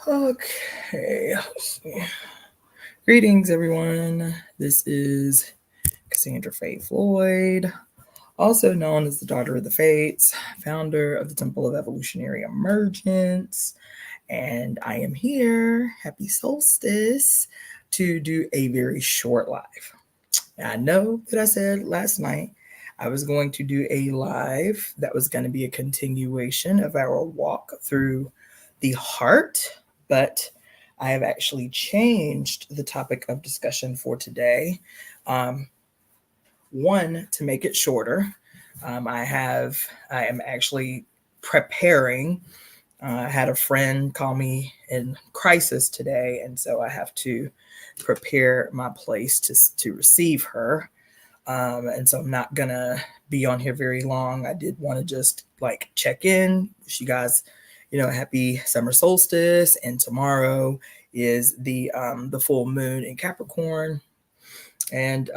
Okay, let's see. Greetings, everyone. This is Cassandra Floyd, also known as the Daughter of the Fates, founder of the Temple of Evolutionary Emergence. And I am here, happy Solstice, to do a very short live. I know that I said last night I was going to do a live that was going to be a continuation of our walk through the heart, but I have actually changed the topic of discussion for today. One, to make it shorter. I am actually preparing. I had a friend call me in crisis today, and so I have to prepare my place to receive her. And so I'm not gonna be on here very long. I did want to just like check in. Wish you guys, happy summer solstice. And tomorrow is the full moon in Capricorn. And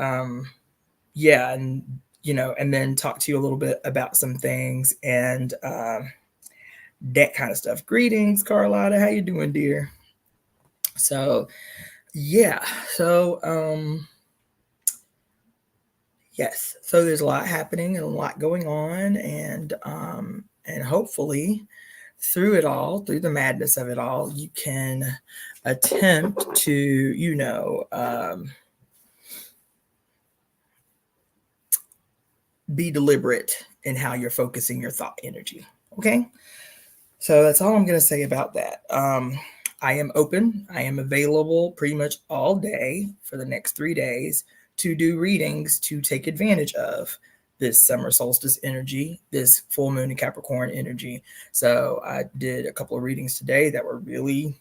yeah, and and then talk to you a little bit about some things and that kind of stuff. Greetings, Carlotta. How you doing, dear? So yeah, so yes, so there's a lot happening and a lot going on, and hopefully through it all, through the madness of it all, you can attempt to, be deliberate in how you're focusing your thought energy. Okay. So that's all I'm going to say about that. I am open. I am available pretty much all day for the next 3 days to do readings to take advantage of this summer solstice energy, this full moon in Capricorn energy. So I did a couple of readings today that were really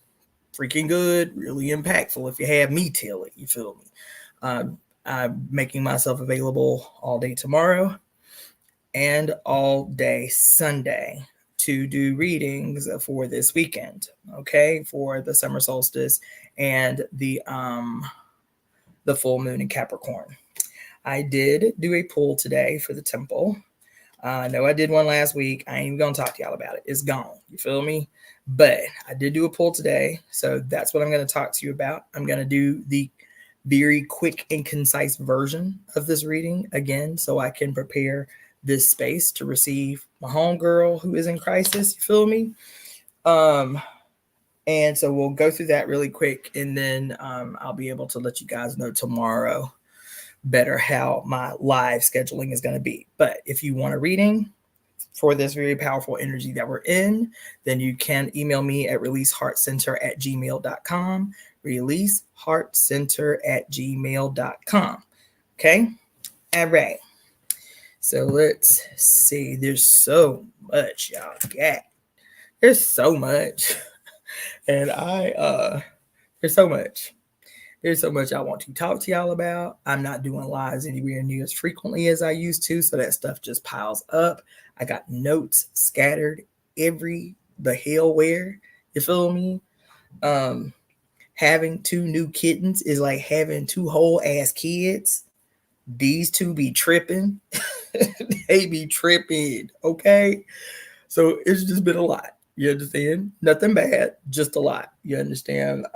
freaking good, really impactful. If you have me tell it, you feel me? I'm making myself available all day tomorrow and all day Sunday to do readings for this weekend, okay, for the summer solstice and the full moon in Capricorn. I did do a pull today for the temple. I know I did one last week. I ain't even gonna talk to y'all about it. It's gone. You feel me? But I did do a pull today, so that's what I'm gonna talk to you about. I'm gonna do the very quick and concise version of this reading again, so I can prepare this space to receive my homegirl who is in crisis. You feel me? And so we'll go through that really quick, and then I'll be able to let you guys know tomorrow better how my live scheduling is going to be. But if you want a reading for this very powerful energy that we're in, then you can email me at releaseheartcenter@gmail.com. releaseheartcenter@gmail.com. Okay? All right. So let's see. There's so much y'all got. There's so much. And there's so much. There's so much I want to talk to y'all about. I'm not doing lives anywhere near as frequently as I used to, so that stuff just piles up. I got notes scattered the hell where. You feel me? Having 2 new kittens is like having 2 whole ass kids. These 2 be tripping. They be tripping, okay? So it's just been a lot. You understand? Nothing bad, just a lot. You understand?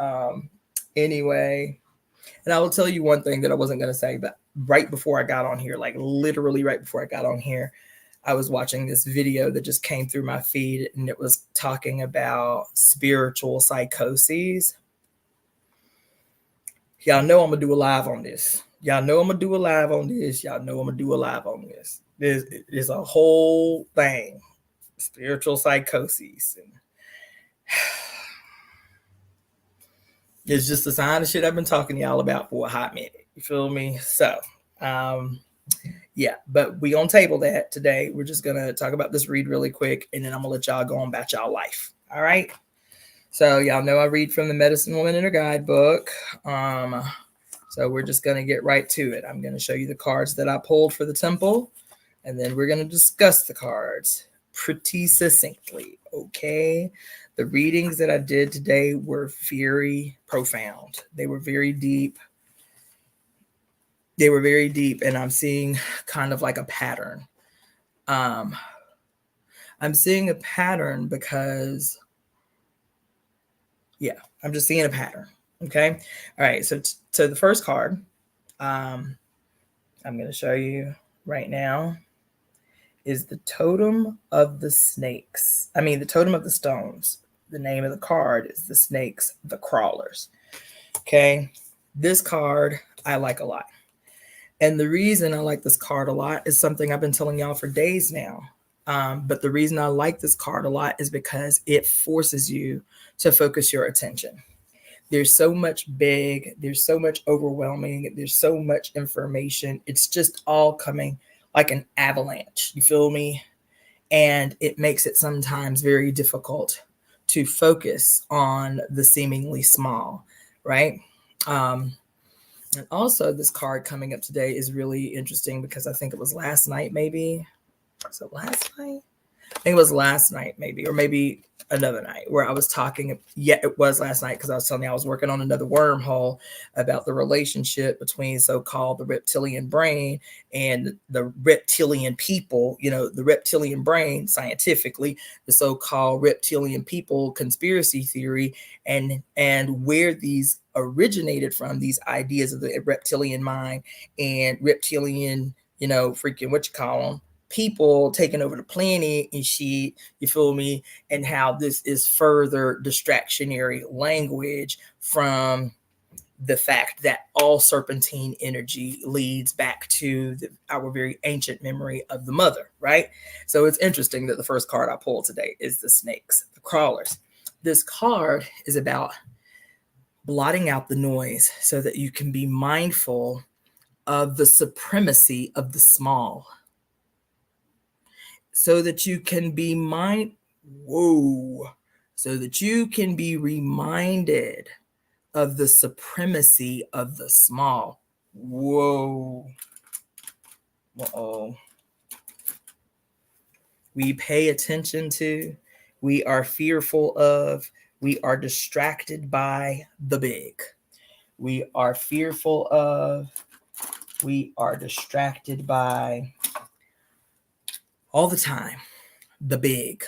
Anyway, and I will tell you one thing that I wasn't going to say, but right before I got on here, like literally right before I got on here, I was watching this video that just came through my feed, and it was talking about spiritual psychoses. Y'all know I'm going to do a live on this. Y'all know I'm going to do a live on this. Y'all know I'm going to do a live on this. There's a whole thing. Spiritual psychoses. And it's just a sign of shit I've been talking to y'all about for a hot minute. You feel me? So, yeah, but we gonna table that today. We're just gonna talk about this read really quick, and then I'm gonna let y'all go on about y'all life. All right. So y'all know I read from the Medicine Woman in her guidebook. So we're just gonna get right to it. I'm gonna show you the cards that I pulled for the temple, and then we're gonna discuss the cards pretty succinctly. Okay. The readings that I did today were very profound. They were very deep. And I'm seeing kind of like a pattern. I'm seeing a pattern because, yeah, I'm just seeing a pattern. Okay. All right. So the first card, I'm going to show you right now, is the totem of the snakes. I mean, the totem of the stones. The name of the card is the snakes, the crawlers. Okay. This card I like a lot. And the reason I like this card a lot is something I've been telling y'all for days now. But the reason I like this card a lot is because it forces you to focus your attention. There's so much big, there's so much overwhelming, there's so much information. It's just all coming like an avalanche. You feel me? And it makes it sometimes very difficult to focus on the seemingly small, right? And also, this card coming up today is really interesting because I think it was last night, maybe. Was it last night? I think it was last night, maybe, or maybe another night where I was talking. Yeah, it was last night because I was telling you I was working on another wormhole about the relationship between so-called the reptilian brain and the reptilian people. You know, the reptilian brain, scientifically, the so-called reptilian people conspiracy theory, and where these originated from, these ideas of the reptilian mind and reptilian, you know, freaking what you call them, people taking over the planet and shit, you feel me? And how this is further distractionary language from the fact that all serpentine energy leads back to our very ancient memory of the mother, right? So it's interesting that the first card I pulled today is the snakes, the crawlers. This card is about blotting out the noise so that you can be mindful of the supremacy of the small, so that you can be so that you can be reminded of the supremacy of the small. Whoa. Uh-oh. We pay attention to, we are fearful of, we are distracted by the big. We are fearful of, we are distracted by, all the time, the big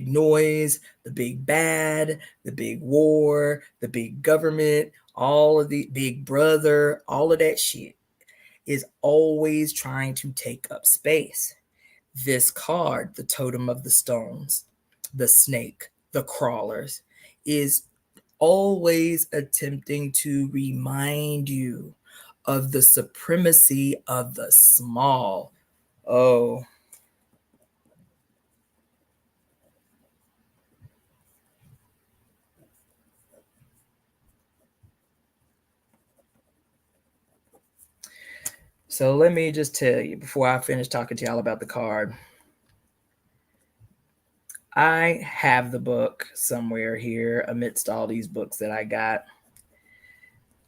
noise, the big bad, the big war, the big government, all of the big brother, all of that shit is always trying to take up space. This card, the totem of the stones, the snake, the crawlers, is always attempting to remind you of the supremacy of the small. Oh, so let me just tell you before I finish talking to y'all about the card. I have the book somewhere here amidst all these books that I got.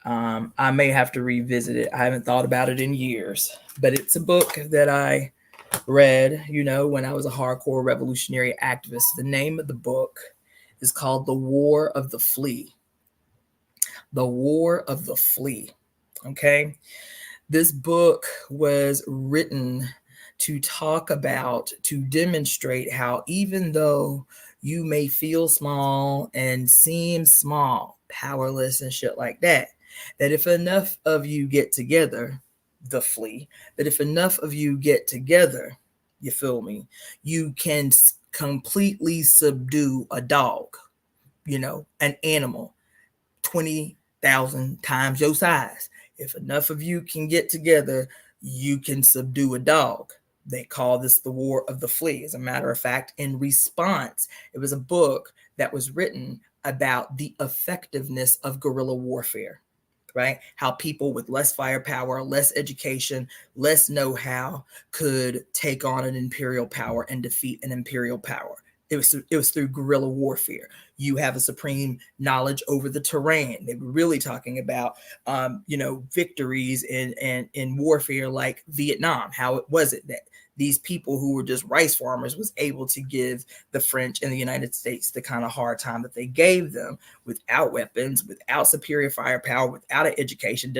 I may have to revisit it. I haven't thought about it in years, but it's a book that I read, you know, when I was a hardcore revolutionary activist. The name of the book is called The War of the Flea. The War of the Flea. Okay. This book was written to talk about, to demonstrate how even though you may feel small and seem small, powerless and shit like that, that if enough of you get together, the flea, that if enough of you get together, you feel me, you can completely subdue a dog, you know, an animal, 20,000 times your size. If enough of you can get together, you can subdue a dog. They call this the War of the Flea. As a matter of fact, in response, it was a book that was written about the effectiveness of guerrilla warfare, right? How people with less firepower, less education, less know-how could take on an imperial power and defeat an imperial power. It was through guerrilla warfare. You have a supreme knowledge over the terrain. They were really talking about, you know, victories in warfare like Vietnam. How it was it that these people who were just rice farmers was able to give the French and the United States the kind of hard time that they gave them without weapons, without superior firepower, without an education.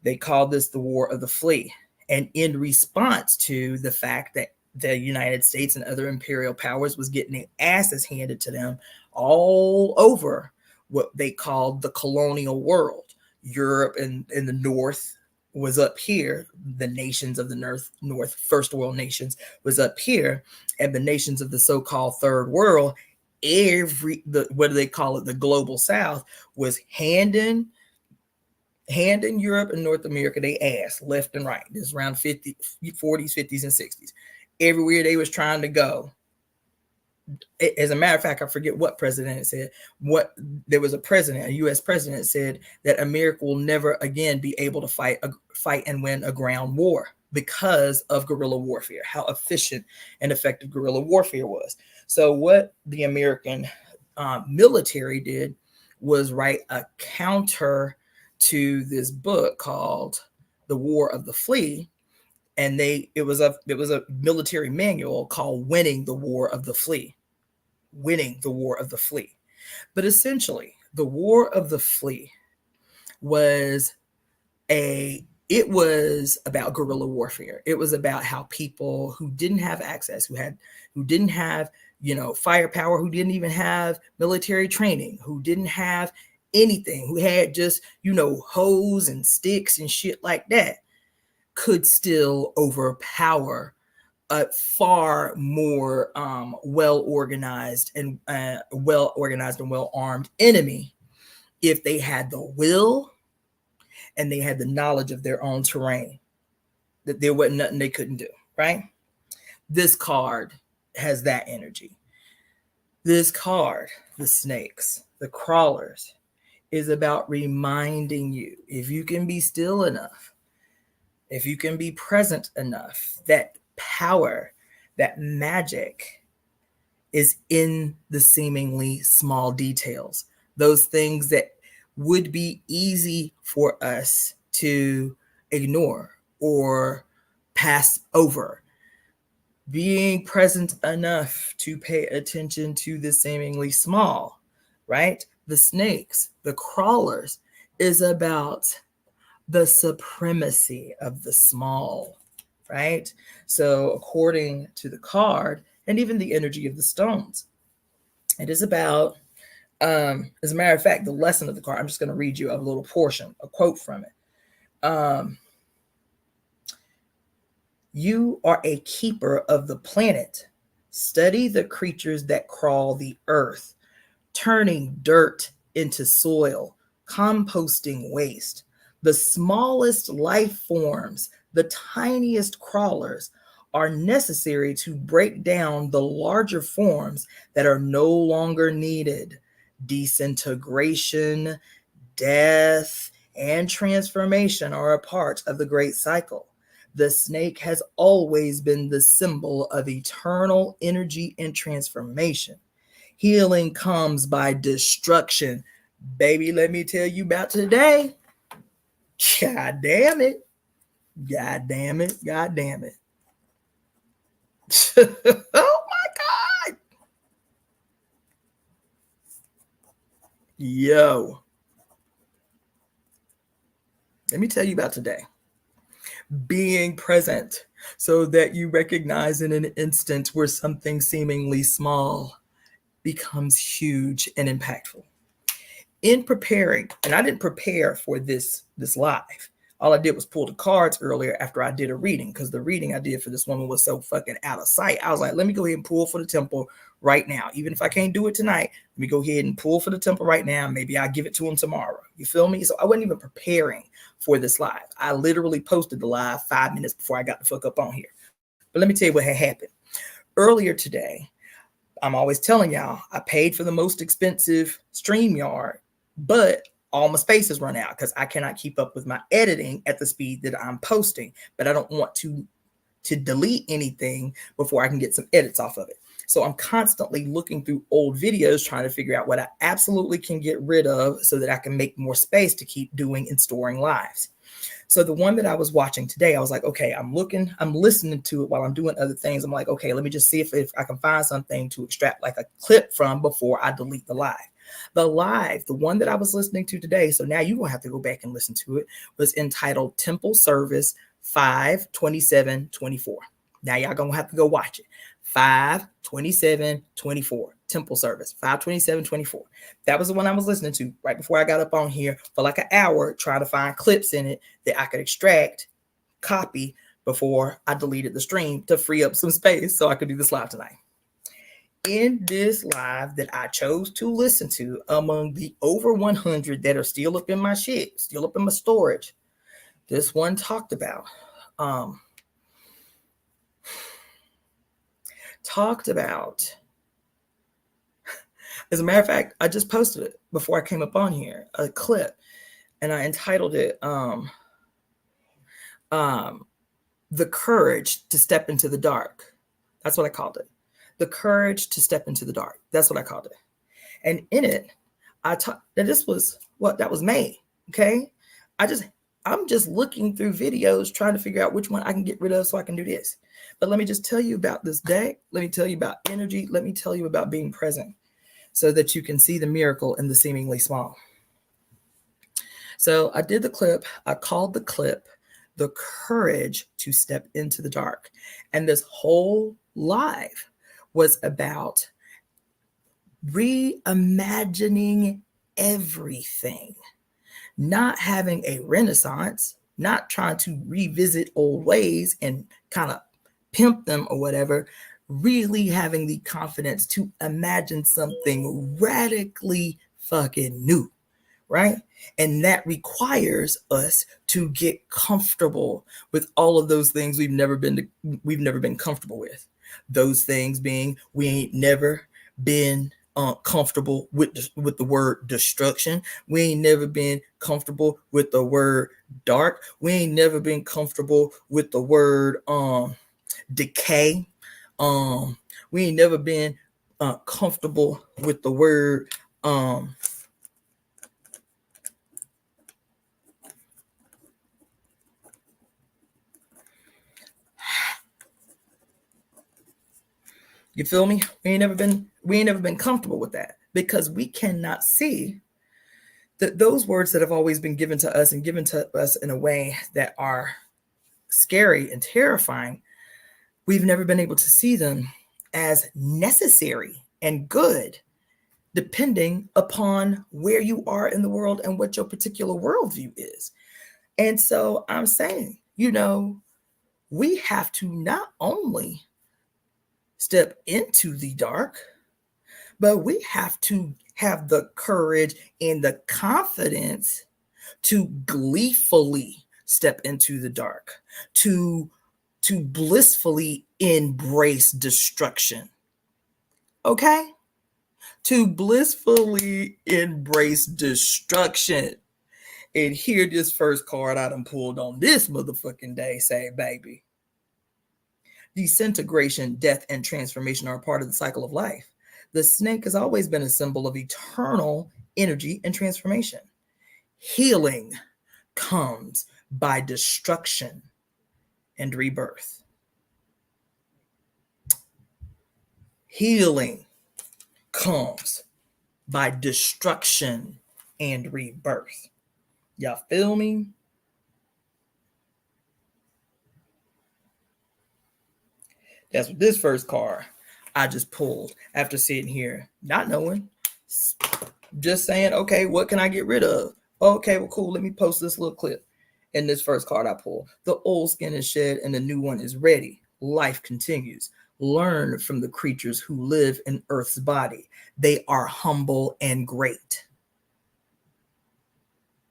They called this the War of the Flea. And in response to the fact that the United States and other imperial powers was getting their asses handed to them all over what they called the colonial world. Europe and in the north was up here. The nations of the north, first world nations, was up here, and the nations of the so-called third world, what do they call it? The global south was handing Europe and North America they ass left and right. This is around 40s, 50s, and 60s. Everywhere they was trying to go. As a matter of fact, I forget what president said. There was a U.S. president said that America will never again be able to fight and win a ground war because of guerrilla warfare, how efficient and effective guerrilla warfare was. So what the American military did was write a counter to this book called The War of the Flea. And it was a military manual called Winning the War of the Flea. Winning the War of the Flea. But essentially, the War of the Flea was about guerrilla warfare. It was about how people who didn't have access, who didn't have, firepower, who didn't even have military training, who didn't have anything, who had just, hoes and sticks and shit like that, could still overpower a far more well-organized and well-armed enemy if they had the will and they had the knowledge of their own terrain, that there wasn't nothing they couldn't do, right? This card has that energy. This card, the snakes, the crawlers, is about reminding you, if you can be still enough, if you can be present enough, that power, that magic is in the seemingly small details. Those things that would be easy for us to ignore or pass over. Being present enough to pay attention to the seemingly small, right? The snakes, the crawlers, is about the supremacy of the small, right? So according to the card and even the energy of the stones, it is about, as a matter of fact, the lesson of the card, I'm just going to read you a little portion, a quote from it. You are a keeper of the planet. Study the creatures that crawl the earth, turning dirt into soil, composting waste. The smallest life forms, the tiniest crawlers, are necessary to break down the larger forms that are no longer needed. Disintegration, death, and transformation are a part of the great cycle. The snake has always been the symbol of eternal energy and transformation. Healing comes by destruction. Baby, let me tell you about today. God damn it. God damn it. God damn it. Oh my God. Yo. Let me tell you about today. Being present so that you recognize in an instant where something seemingly small becomes huge and impactful. In preparing, and I didn't prepare for this live. All I did was pull the cards earlier after I did a reading, because the reading I did for this woman was so fucking out of sight. I was like, let me go ahead and pull for the temple right now. Even if I can't do it tonight, let me go ahead and pull for the temple right now. Maybe I'll give it to him tomorrow. You feel me? So I wasn't even preparing for this live. I literally posted the live 5 minutes before I got the fuck up on here. But let me tell you what had happened. Earlier today, I'm always telling y'all, I paid for the most expensive StreamYard, but all my space has run out because I cannot keep up with my editing at the speed that I'm posting. But I don't want to delete anything before I can get some edits off of it. So I'm constantly looking through old videos, trying to figure out what I absolutely can get rid of so that I can make more space to keep doing and storing lives. So the one that I was watching today, I was like, okay, I'm listening to it while I'm doing other things. I'm like, okay, let me just see if I can find something to extract like a clip from before I delete the live. The one that I was listening to today, so now you're going to have to go back and listen to it, was entitled Temple Service 5/27/24. Now y'all gonna have to go watch it. 5/27/24 temple service. 5/27/24. That was the one I was listening to right before I got up on here for like an hour, trying to find clips in it that I could extract, copy before I deleted the stream to free up some space so I could do this live tonight. In this live that I chose to listen to, among the over 100 that are still up in my shit, still up in my storage, this one talked about as a matter of fact, I just posted it before I came up on here, a clip, and I entitled it The Courage to Step into the Dark. That's what I called it. The Courage to Step into the Dark. That's what I called it. And in it, I talked that this was that was May. Okay. I'm just looking through videos trying to figure out which one I can get rid of so I can do this. But let me just tell you about this deck. Let me tell you about energy. Let me tell you about being present so that you can see the miracle in the seemingly small. So I did the clip. I called the clip The Courage to Step into the Dark. And this whole live was about reimagining everything. Not having a renaissance, not trying to revisit old ways and kind of pimp them or whatever, really having the confidence to imagine something radically fucking new, right? And that requires us to get comfortable with all of those things we've never been comfortable with. Those things being, we ain't never been comfortable with the word destruction. We ain't never been comfortable with the word dark. We ain't never been comfortable with the word decay. We ain't never been comfortable with the word you feel me? We ain't never been comfortable with that, because we cannot see that those words that have always been given to us and given to us in a way that are scary and terrifying. We've never been able to see them as necessary and good, depending upon where you are in the world and what your particular worldview is. And so I'm saying, we have to not only step into the dark, but we have to have the courage and the confidence to gleefully step into the dark, to blissfully embrace destruction. Okay? To blissfully embrace destruction. And here this first card I done pulled on this motherfucking day say, baby, disintegration, death, and transformation are a part of the cycle of life. The snake has always been a symbol of eternal energy and transformation. Healing comes by destruction and rebirth. Healing comes by destruction and rebirth. Y'all feel me? That's what this first card I just pulled after sitting here, not knowing, just saying, okay, what can I get rid of? Okay, well, cool. Let me post this little clip. And this first card I pulled, the old skin is shed and the new one is ready. Life continues. Learn from the creatures who live in Earth's body. They are humble and great.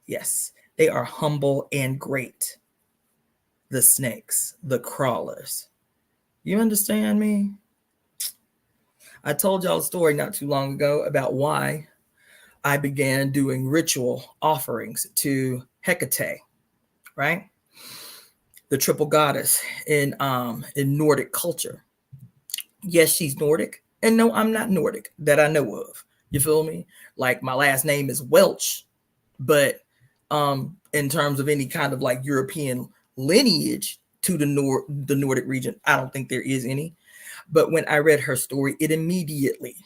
Yes, they are humble and great. The snakes, the crawlers. You understand me? I told y'all a story not too long ago about why I began doing ritual offerings to Hecate, right? The triple goddess in Nordic culture. Yes, she's Nordic. And no, I'm not Nordic that I know of. You feel me? Like my last name is Welsh, but in terms of any kind of like European lineage to the Nordic region, I don't think there is any. But when I read her story, it immediately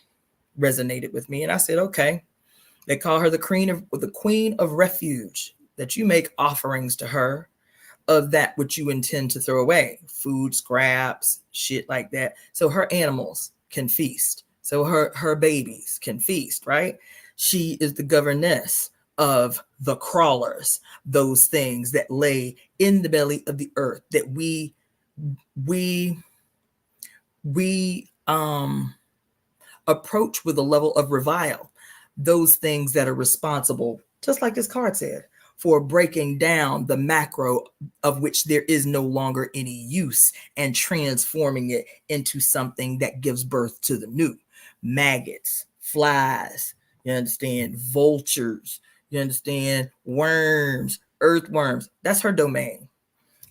resonated with me. And I said, okay, they call her the queen of refuge, that you make offerings to her of that which you intend to throw away, food scraps, shit like that. So her animals can feast. So her babies can feast, right? She is the governess of the crawlers, those things that lay in the belly of the earth that we approach with a level of revile, those things that are responsible, just like this card said, for breaking down the macro of which there is no longer any use and transforming it into something that gives birth to the new. Maggots, flies, you understand, vultures, you understand, worms, earthworms. That's her domain.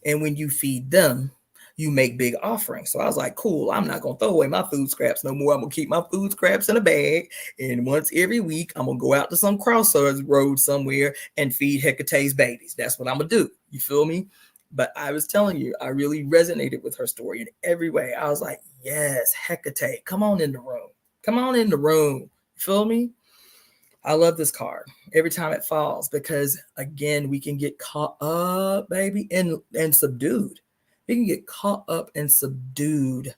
And when you feed them, you make big offerings. So I was like, cool, I'm not going to throw away my food scraps no more. I'm going to keep my food scraps in a bag. And once every week, I'm going to go out to some crossroad somewhere and feed Hecate's babies. That's what I'm going to do. You feel me? But I was telling you, I really resonated with her story in every way. I was like, yes, Hecate, come on in the room. Come on in the room. You feel me? I love this card every time it falls because, again, we can get caught up, baby, and subdued. We can get caught up and subdued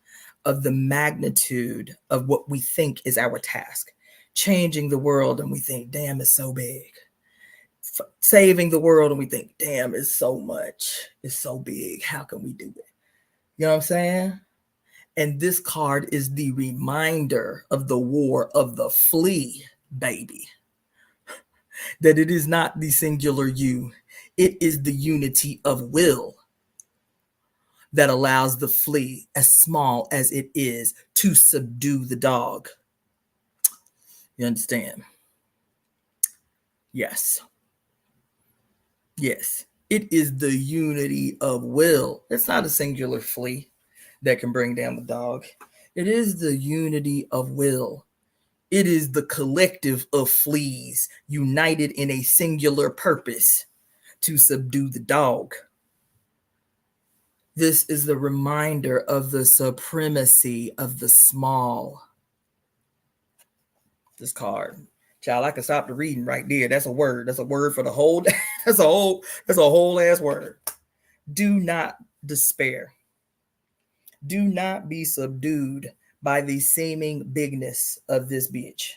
of the magnitude of what we think is our task. Changing the world, and we think, damn, it's so big. Saving the world, and we think, damn, it's so much. It's so big. How can we do it? You know what I'm saying? And this card is the reminder of the war of the flea, baby. That it is not the singular you. It is the unity of will that allows the flea, as small as it is, to subdue the dog. You understand? Yes. Yes. It is the unity of will. It's not a singular flea that can bring down the dog. It is the unity of will. It is the collective of fleas united in a singular purpose to subdue the dog. This is the reminder of the supremacy of the small. This card. Child, I can stop the reading right there. That's a word. That's a word for the whole. That's a whole ass word. Do not despair. Do not be subdued by the seeming bigness of this bitch.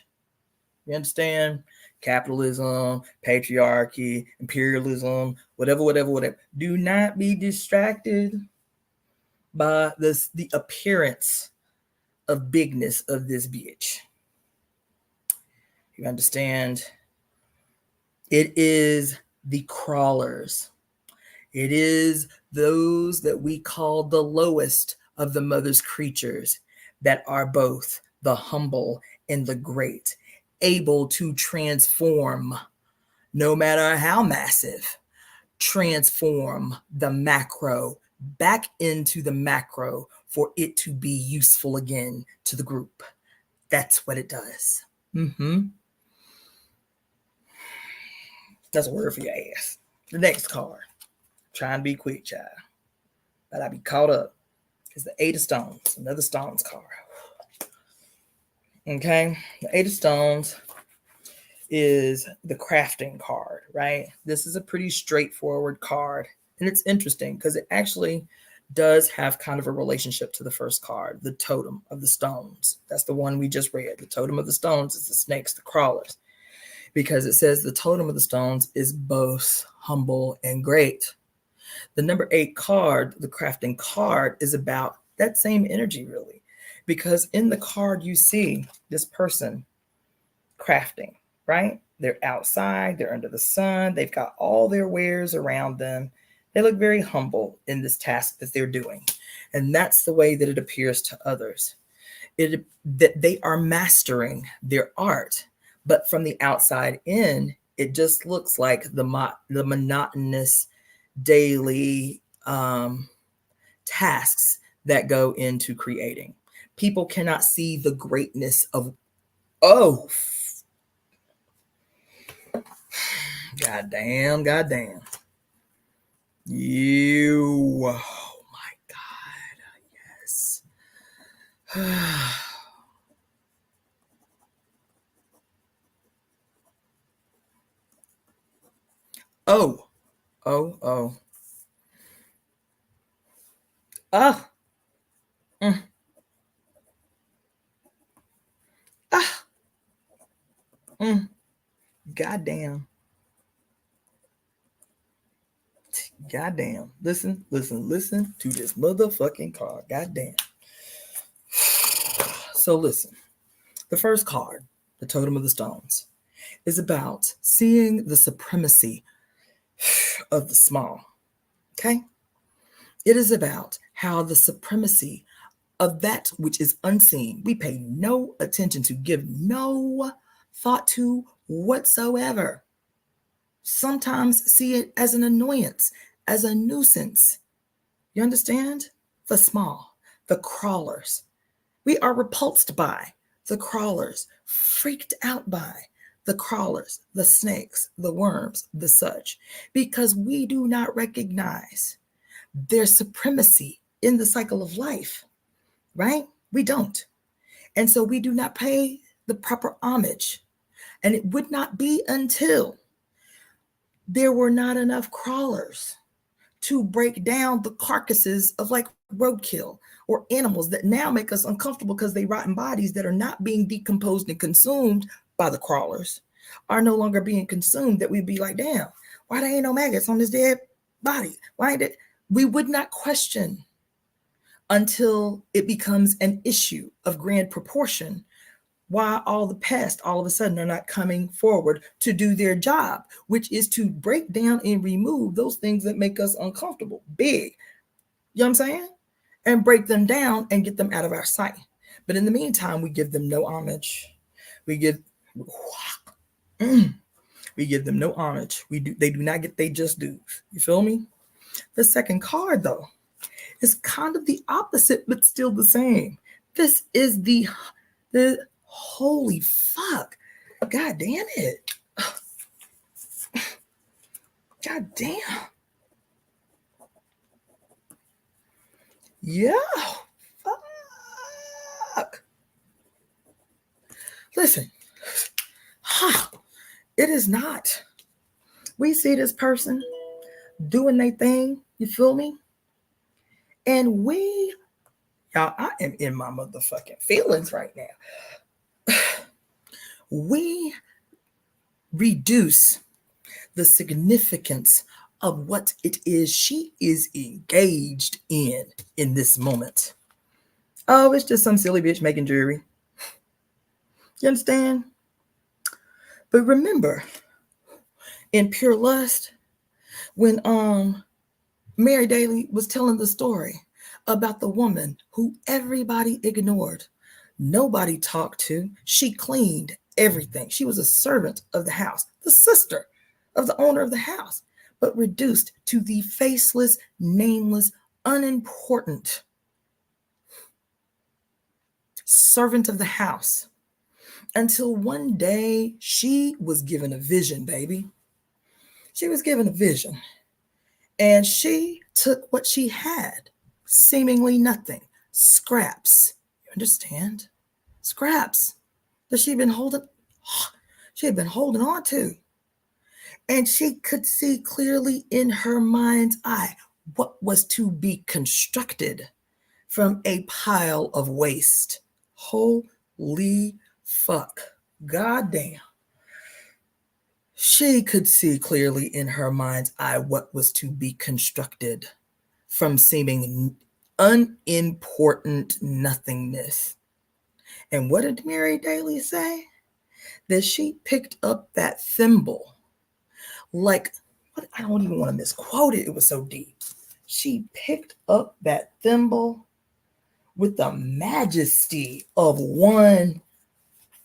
You understand? Capitalism, patriarchy, imperialism, whatever. Do not be distracted by the appearance of bigness of this bitch. You understand? It is the crawlers. It is those that we call the lowest of the mother's creatures that are both the humble and the great, able to transform, no matter how massive, transform the macro back into the macro for it to be useful again to the group. That's what it does. That's a word for your ass. The next card. Try and be quick, child. But I be caught up. It's the Eight of Stones. Another Stones card. Okay. The Eight of Stones is the crafting card, right? This is a pretty straightforward card. And it's interesting because it actually does have kind of a relationship to the first card, the Totem of the Stones. That's the one we just read. The Totem of the Stones is the snakes, the crawlers. Because it says the Totem of the Stones is both humble and great. The number 8 card, the crafting card, is about that same energy, really. Because in the card, you see this person crafting, right? They're outside, they're under the sun, they've got all their wares around them. They look very humble in this task that they're doing. And that's the way that it appears to others. That they are mastering their art. But from the outside in, it just looks like the monotonous daily tasks that go into creating. People cannot see the greatness of, goddamn. You, oh my God, yes. Oh. Ah, mm, ah, mm. Goddamn. Goddamn. Listen, listen, listen to this motherfucking card. Goddamn. So listen. The first card, the Totem of the Stones, is about seeing the supremacy of the small. Okay? It is about how the supremacy of that which is unseen, we pay no attention to, give no thought to whatsoever. Sometimes see it as an annoyance, as a nuisance. You understand? The small, the crawlers. We are repulsed by the crawlers, freaked out by the crawlers, the snakes, the worms, the such, because we do not recognize their supremacy in the cycle of life, right? We don't. And so we do not pay the proper homage. And it would not be until there were not enough crawlers to break down the carcasses of like roadkill or animals that now make us uncomfortable because they rot in bodies that are not being decomposed and consumed by the crawlers, are no longer being consumed, that we'd be like, damn, why there ain't no maggots on this dead body? Why ain't it? We would not question until it becomes an issue of grand proportion why all the pests all of a sudden are not coming forward to do their job, which is to break down and remove those things that make us uncomfortable, big. You know what I'm saying? And break them down and get them out of our sight. But in the meantime, we give them no homage. We give we give them no homage. They do not get they just dues. You feel me? The second card though is kind of the opposite, but still the same. This is the holy fuck. God damn it. God damn. Yeah. Fuck. Listen. It is not. We see this person doing their thing. You feel me? And y'all, I am in my motherfucking feelings right now. We reduce the significance of what it is she is engaged in this moment. Oh, it's just some silly bitch making jewelry. You understand? But remember, in Pure Lust, when Mary Daly was telling the story about the woman who everybody ignored, nobody talked to, she cleaned everything. She was a servant of the house, the sister of the owner of the house, but reduced to the faceless, nameless, unimportant servant of the house. Until one day she was given a vision, baby. She was given a vision. And she took what she had, seemingly nothing, scraps. You understand? Scraps that she had been holding on to. And she could see clearly in her mind's eye what was to be constructed from a pile of waste. Holy fuck. Goddamn. She could see clearly in her mind's eye what was to be constructed from seeming unimportant nothingness. And what did Mary Daly say? That she picked up that thimble like, I don't even want to misquote it. It was so deep. She picked up that thimble with the majesty of one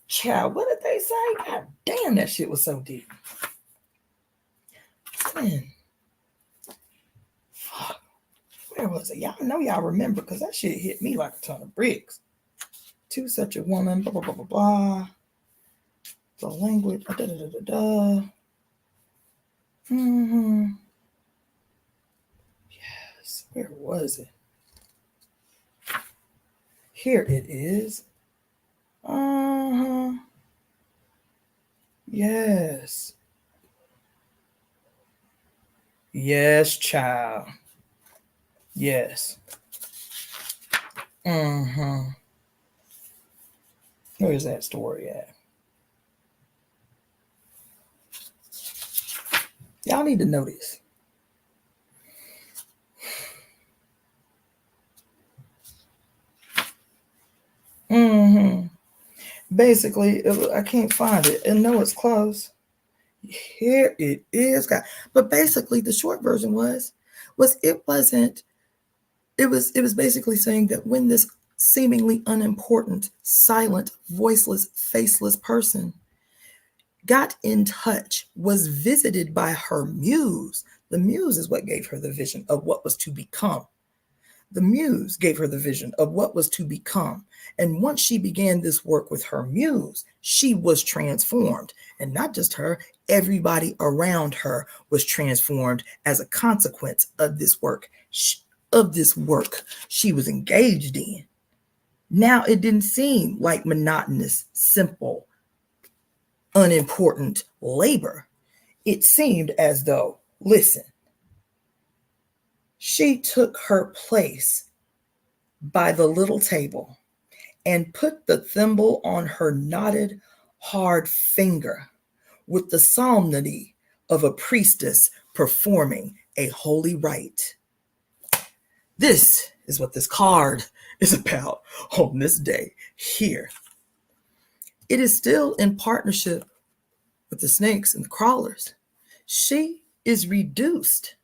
child. What did they say? God damn, that shit was so deep. Man. Fuck. Where was it? Y'all know y'all remember because that shit hit me like a ton of bricks. To such a woman, blah, blah, blah, blah, blah. The language, da, da, da, da, da. Mm-hmm. Yes, where was it? Here it is. Uh-huh. Yes. Yes, child. Yes. Mm-hmm. Where's that story at? Y'all need to know this. Mm-hmm. Basically, I can't find it. And no, it's close. Here it is, guys. But basically, the short version was it wasn't. It was basically saying that when this seemingly unimportant, silent, voiceless, faceless person got in touch, was visited by her muse. The muse is what gave her the vision of what was to become. The muse gave her the vision of what was to become. And once she began this work with her muse, she was transformed. And not just her, everybody around her was transformed as a consequence of this work, she was engaged in. Now it didn't seem like monotonous, simple, unimportant labor. It seemed as though, listen, she took her place by the little table and put the thimble on her knotted, hard finger with the solemnity of a priestess performing a holy rite. This is what this card is about on this day here. It is still in partnership with the snakes and the crawlers. She is reduced,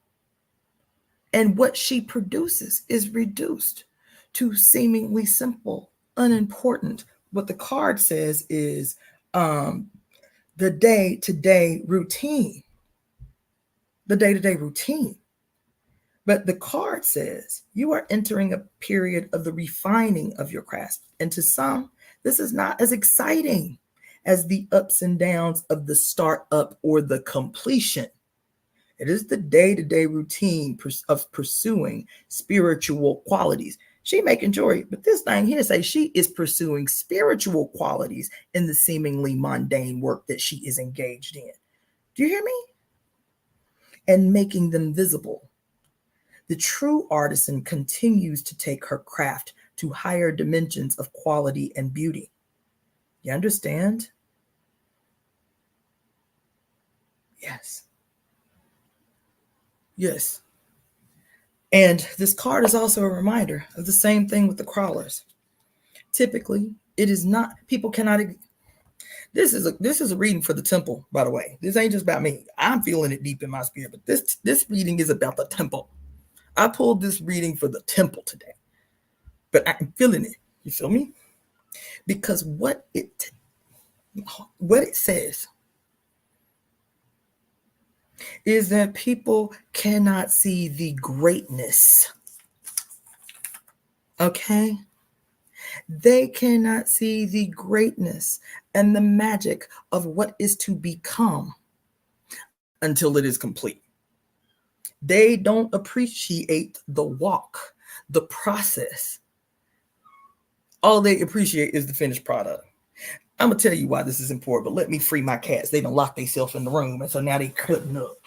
and what she produces is reduced to seemingly simple, unimportant. What the card says is the day-to-day routine. The day-to-day routine. But the card says you are entering a period of the refining of your craft. And to some, this is not as exciting as the ups and downs of the startup or the completion. It is the day-to-day routine of pursuing spiritual qualities. She making jewelry, but this thing here says she is pursuing spiritual qualities in the seemingly mundane work that she is engaged in. Do you hear me? And making them visible. The true artisan continues to take her craft to higher dimensions of quality and beauty. You understand? Yes. Yes. And this card is also a reminder of the same thing with the crawlers. Typically, it is not, people cannot, this is a reading for the temple, by the way. This ain't just about me. I'm feeling it deep in my spirit, but this reading is about the temple. I pulled this reading for the temple today, but I'm feeling it. You feel me? Because what it says is that people cannot see the greatness. Okay? They cannot see the greatness and the magic of what is to become until it is complete. They don't appreciate the walk, the process. All they appreciate is the finished product. I'm going to tell you why this is important, but let me free my cats. They done locked themselves in the room, and so now they cutting up.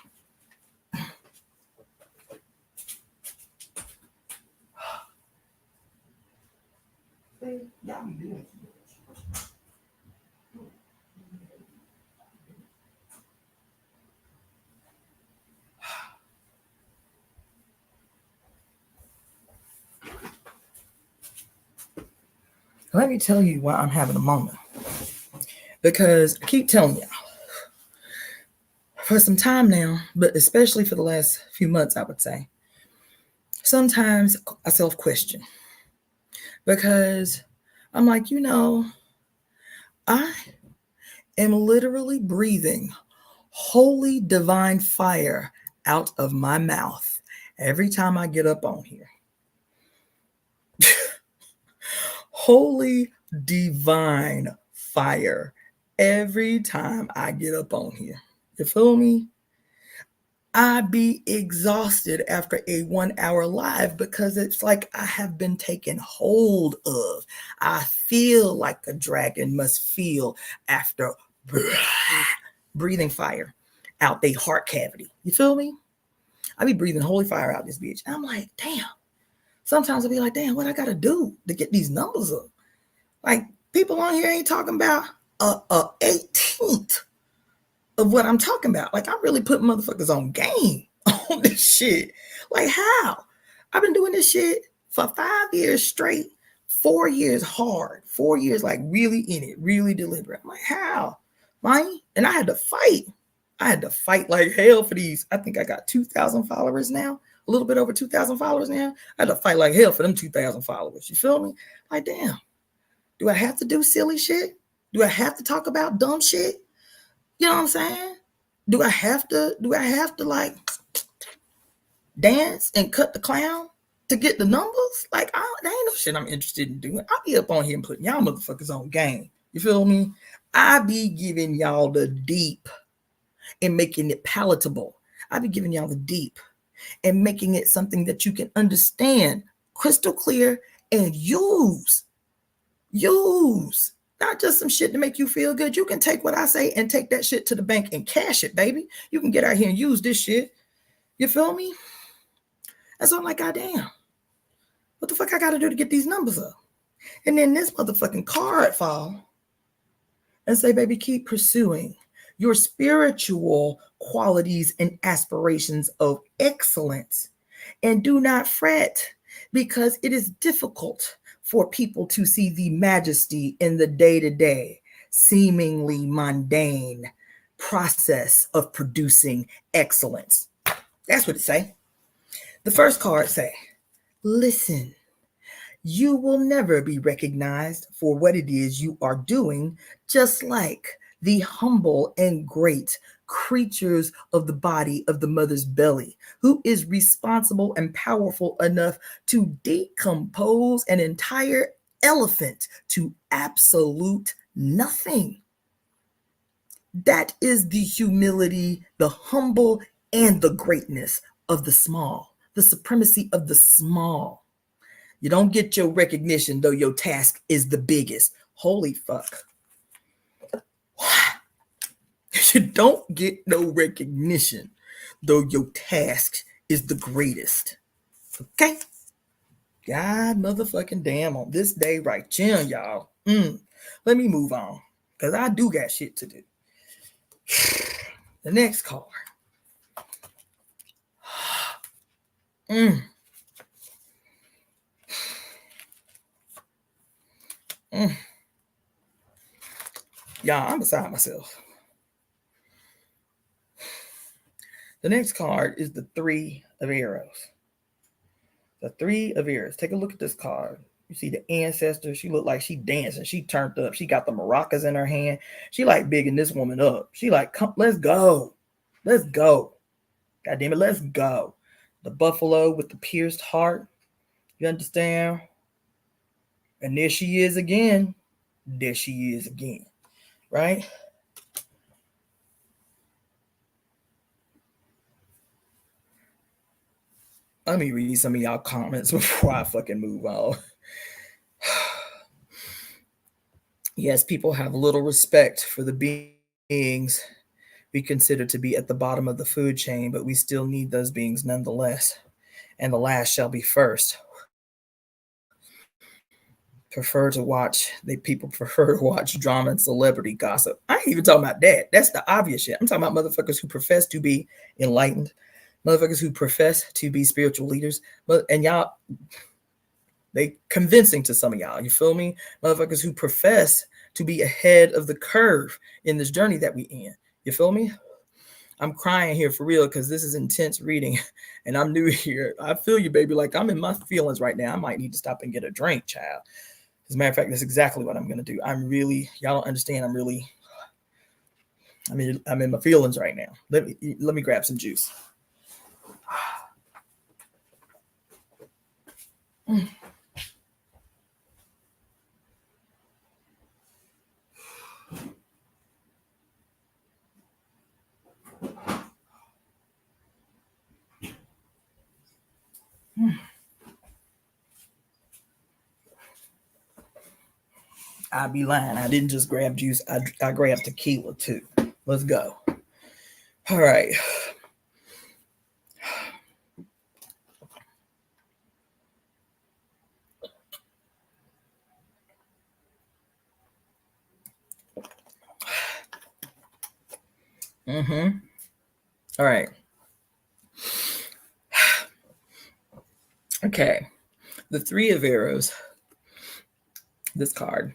Y'all be doing Let me tell you why I'm having a moment. Because I keep telling y'all, for some time now, but especially for the last few months, I would say, sometimes I self-question. Because I'm like, I am literally breathing holy divine fire out of my mouth every time I get up on here. Holy divine fire every time I get up on here. You feel me? I be exhausted after a 1 hour live because it's like I have been taken hold of. I feel like a dragon must feel after breathing fire out the heart cavity. You feel me? I be breathing holy fire out this bitch. I'm like, damn. Sometimes I'll be like, damn, what I got to do to get these numbers up? Like, people on here ain't talking about a 18th of what I'm talking about. Like, I really put motherfuckers on game on this shit. Like, how? I've been doing this shit for 5 years straight, 4 years hard, 4 years like really in it, really deliberate. I'm like, how? Mine? And I had to fight. I had to fight like hell for these. I think I got 2,000 followers now, a little bit over 2,000 followers now. I had to fight like hell for them 2,000 followers. You feel me? Like, damn, do I have to do silly shit? Do I have to talk about dumb shit? You know what I'm saying? Do I have to like dance and cut the clown to get the numbers? Like, that ain't no shit I'm interested in doing. I'll be up on here and putting y'all motherfuckers on game. You feel me? I be giving y'all the deep and making it palatable. I be giving y'all the deep and making it something that you can understand crystal clear and use. Not just some shit to make you feel good. You can take what I say and take that shit to the bank and cash it, baby. You can get out here and use this shit. You feel me? And so I'm like, goddamn, what the fuck I got to do to get these numbers up? And then this motherfucking card fall and say, baby, keep pursuing your spiritual qualities and aspirations of excellence. And do not fret, because it is difficult for people to see the majesty in the day-to-day, seemingly mundane process of producing excellence. That's what it say. The first card say, listen, you will never be recognized for what it is you are doing, just like the humble and great creatures of the body of the mother's belly, who is responsible and powerful enough to decompose an entire elephant to absolute nothing. That is the humility, the humble, and the greatness of the small, the supremacy of the small. You don't get your recognition, though your task is the biggest. Holy fuck. You don't get no recognition, though your task is the greatest. Okay? God motherfucking damn on this day right here, y'all. Let me move on, because I do got shit to do. The next card. Y'all, I'm beside myself. The next card is the 3 of Arrows. The 3 of Arrows. Take a look at this card. You see the ancestor. She looked like she dancing. She turned up. She got the maracas in her hand. She like bigging this woman up. She like, come, let's go. Let's go. God damn it, let's go. The buffalo with the pierced heart. You understand? And there she is again. There she is again. Right? Let me read some of y'all comments before I fucking move on. Yes, people have little respect for the beings we consider to be at the bottom of the food chain, but we still need those beings nonetheless. And the last shall be first. People prefer to watch drama and celebrity gossip. I ain't even talking about that. That's the obvious shit. I'm talking about motherfuckers who profess to be enlightened, motherfuckers who profess to be spiritual leaders, and y'all, they convincing to some of y'all. You feel me? Motherfuckers who profess to be ahead of the curve in this journey that we in. You feel me? I'm crying here for real because this is intense reading, and I'm new here. I feel you, baby. Like, I'm in my feelings right now. I might need to stop and get a drink, child. As a matter of fact, that's exactly what I'm going to do. Y'all don't understand. I'm in my feelings right now. Let me grab some juice. I'd be lying. I didn't just grab juice. I grabbed tequila too. Let's go. All right. Mm-hmm. All right. Okay. The Three of Arrows, this card,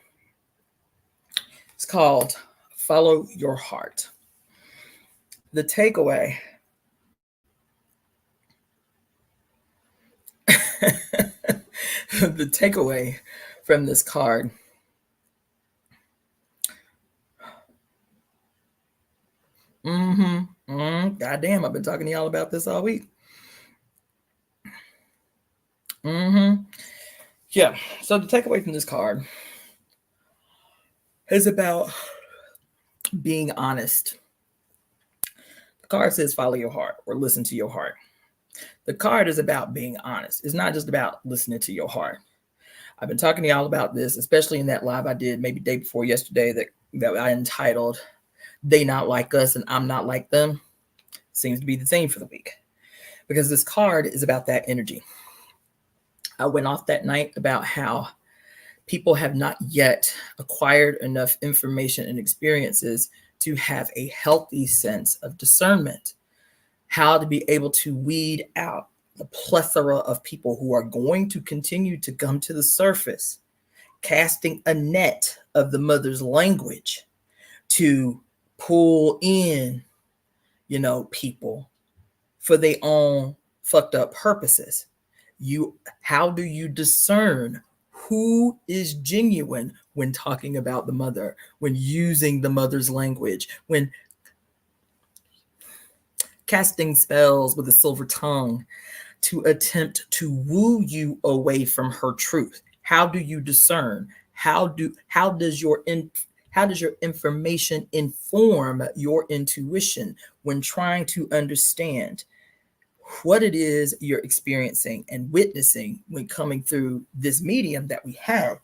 it's called Follow Your Heart. The takeaway the takeaway from this card. Goddamn, I've been talking to y'all about this all week. Yeah. So the takeaway from this card is about being honest. The card says follow your heart or listen to your heart. The card is about being honest. It's not just about listening to your heart. I've been talking to y'all about this, especially in that live I did maybe day before yesterday that I entitled They Not Like Us and I'm Not Like Them. Seems to be the theme for the week. Because this card is about that energy. I went off that night about how people have not yet acquired enough information and experiences to have a healthy sense of discernment, how to be able to weed out the plethora of people who are going to continue to come to the surface, casting a net of the mother's language to pull in, people for their own fucked up purposes. How do you discern who is genuine when talking about the mother, when using the mother's language, when casting spells with a silver tongue to attempt to woo you away from her truth? How do you discern? How does your information inform your intuition when trying to understand what it is you're experiencing and witnessing when coming through this medium that we have?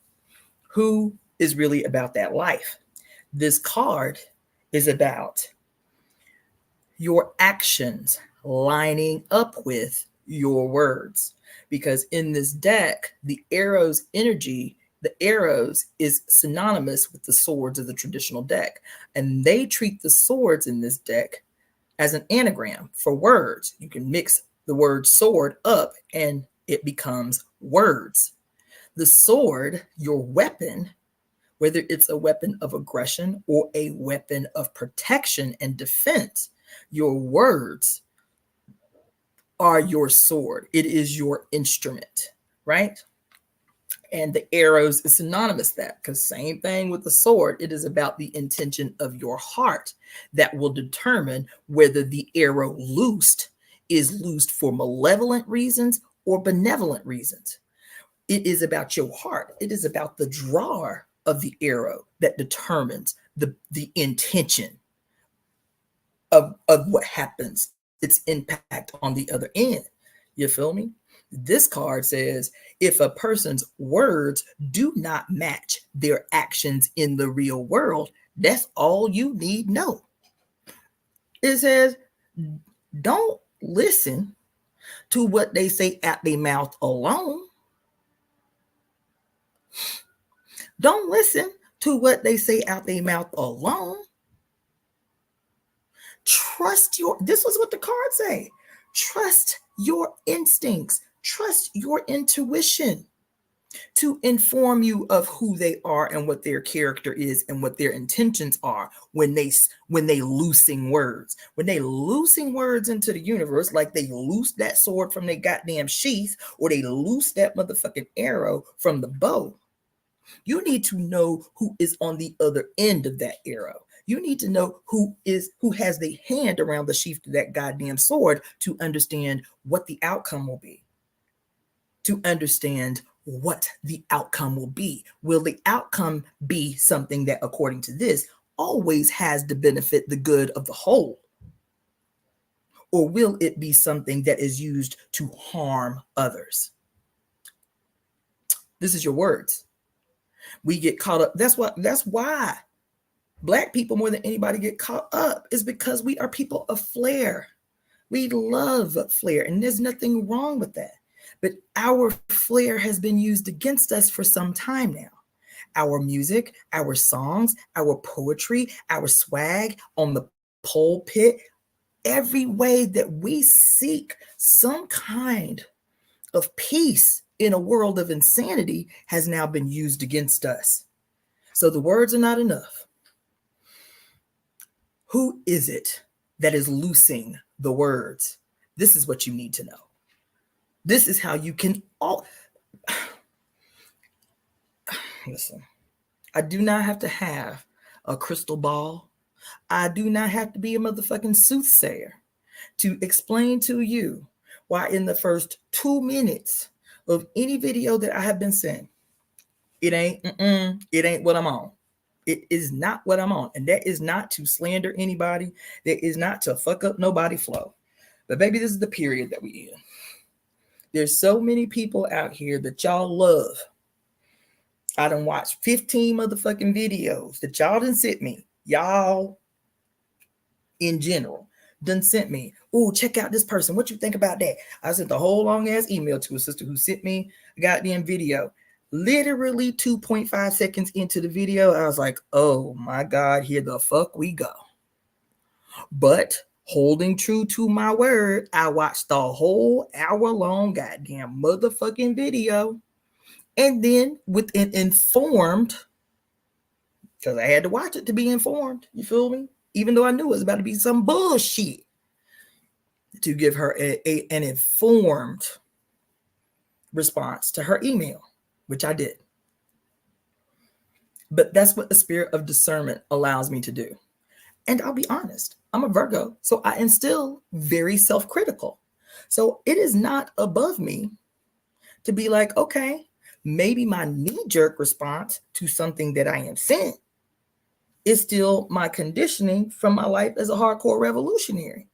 Who is really about that life? This card is about your actions lining up with your words. Because in this deck, the arrows energy, the arrows is synonymous with the swords of the traditional deck. And they treat the swords in this deck as an anagram for words. You can mix the word sword up and it becomes words. The sword, your weapon, whether it's a weapon of aggression or a weapon of protection and defense, your words are your sword. It is your instrument, right? And the arrows is synonymous with that, because same thing with the sword. It is about the intention of your heart that will determine whether the arrow is loosed for malevolent reasons or benevolent reasons. It is about your heart. It is about the drawer of the arrow that determines the intention of what happens, its impact on the other end. You feel me? This card says if a person's words do not match their actions in the real world, that's all you need to know. It says don't listen to what they say out their mouth alone. Don't listen to what they say out their mouth alone. This was what the cards say. Trust your instincts. Trust your intuition to inform you of who they are and what their character is and what their intentions are when they loosing words. When they loosing words into the universe, like they loose that sword from their goddamn sheath, or they loose that motherfucking arrow from the bow. You need to know who is on the other end of that arrow. You need to know who has the hand around the sheath of that goddamn sword to understand what the outcome will be. To understand what the outcome will be. Will the outcome be something that, according to this, always has to benefit the good of the whole? Or will it be something that is used to harm others? This is your words. We get caught up. That's why Black people, more than anybody, get caught up, is because we are people of flair. We love flair, and there's nothing wrong with that. But our flair has been used against us for some time now. Our music, our songs, our poetry, our swag on the pulpit, every way that we seek some kind of peace in a world of insanity has now been used against us. So the words are not enough. Who is it that is loosing the words? This is what you need to know. This is how you can all listen. I do not have to have a crystal ball. I do not have to be a motherfucking soothsayer to explain to you why in the first 2 minutes of any video that I have been sent, it ain't what I'm on. It is not what I'm on. And that is not to slander anybody. That is not to fuck up nobody flow. But baby, this is the period that we in. There's so many people out here that y'all love. I done watched 15 motherfucking videos that y'all done sent me. Y'all in general done sent me. Oh, check out this person. What you think about that? I sent the whole long ass email to a sister who sent me a goddamn video. Literally 2.5 seconds into the video, I was like, oh my God, here the fuck we go. But holding true to my word, I watched the whole hour-long goddamn motherfucking video. And then with an informed, because I had to watch it to be informed, you feel me? Even though I knew it was about to be some bullshit, to give her an informed response to her email, which I did. But that's what the spirit of discernment allows me to do. And I'll be honest, I'm a Virgo, so I am still very self-critical. So it is not above me to be like, okay, maybe my knee-jerk response to something that I am sent is still my conditioning from my life as a hardcore revolutionary.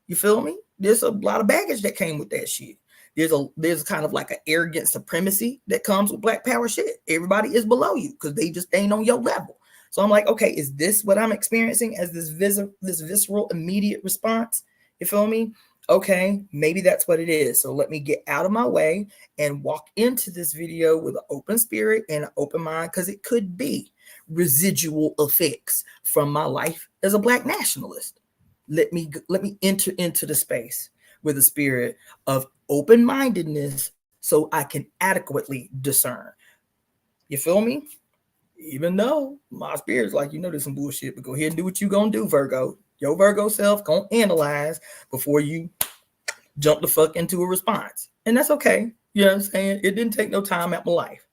You feel me? There's a lot of baggage that came with that shit. There's kind of like an arrogant supremacy that comes with Black power shit. Everybody is below you because they just ain't on your level. So I'm like, okay, is this what I'm experiencing as this visceral immediate response? You feel me? Okay, maybe that's what it is. So let me get out of my way and walk into this video with an open spirit and an open mind, because it could be residual effects from my life as a Black nationalist. Let me enter into the space with a spirit of open-mindedness so I can adequately discern. You feel me? Even though my spirit's like, there's some bullshit, but go ahead and do what you gonna do, Virgo. Your Virgo self gonna analyze before you jump the fuck into a response. And that's okay. You know what I'm saying? It didn't take no time out my life,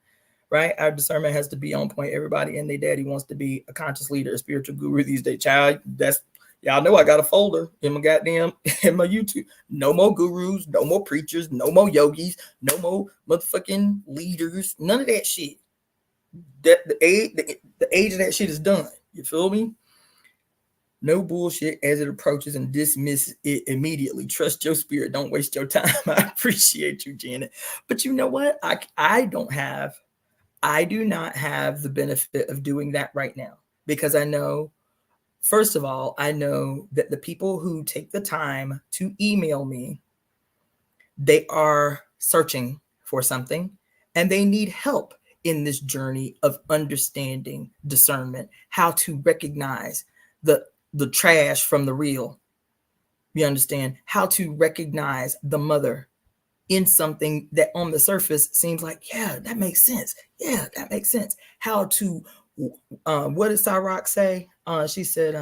right? Our discernment has to be on point. Everybody and their daddy wants to be a conscious leader, a spiritual guru these days. Child, y'all know I got a folder in my YouTube. No more gurus, no more preachers, no more yogis, no more motherfucking leaders, none of that shit. The age of that shit is done. You feel me? No bullshit as it approaches, and dismiss it immediately. Trust your spirit. Don't waste your time. I appreciate you, Janet. But you know what? I do not have the benefit of doing that right now, because I know, first of all, I know that the people who take the time to email me, they are searching for something and they need help in this journey of understanding discernment, how to recognize the trash from the real. You understand? How to recognize the mother in something that on the surface seems like, yeah, that makes sense. Yeah, that makes sense. How to, what did Cyrock say? She said,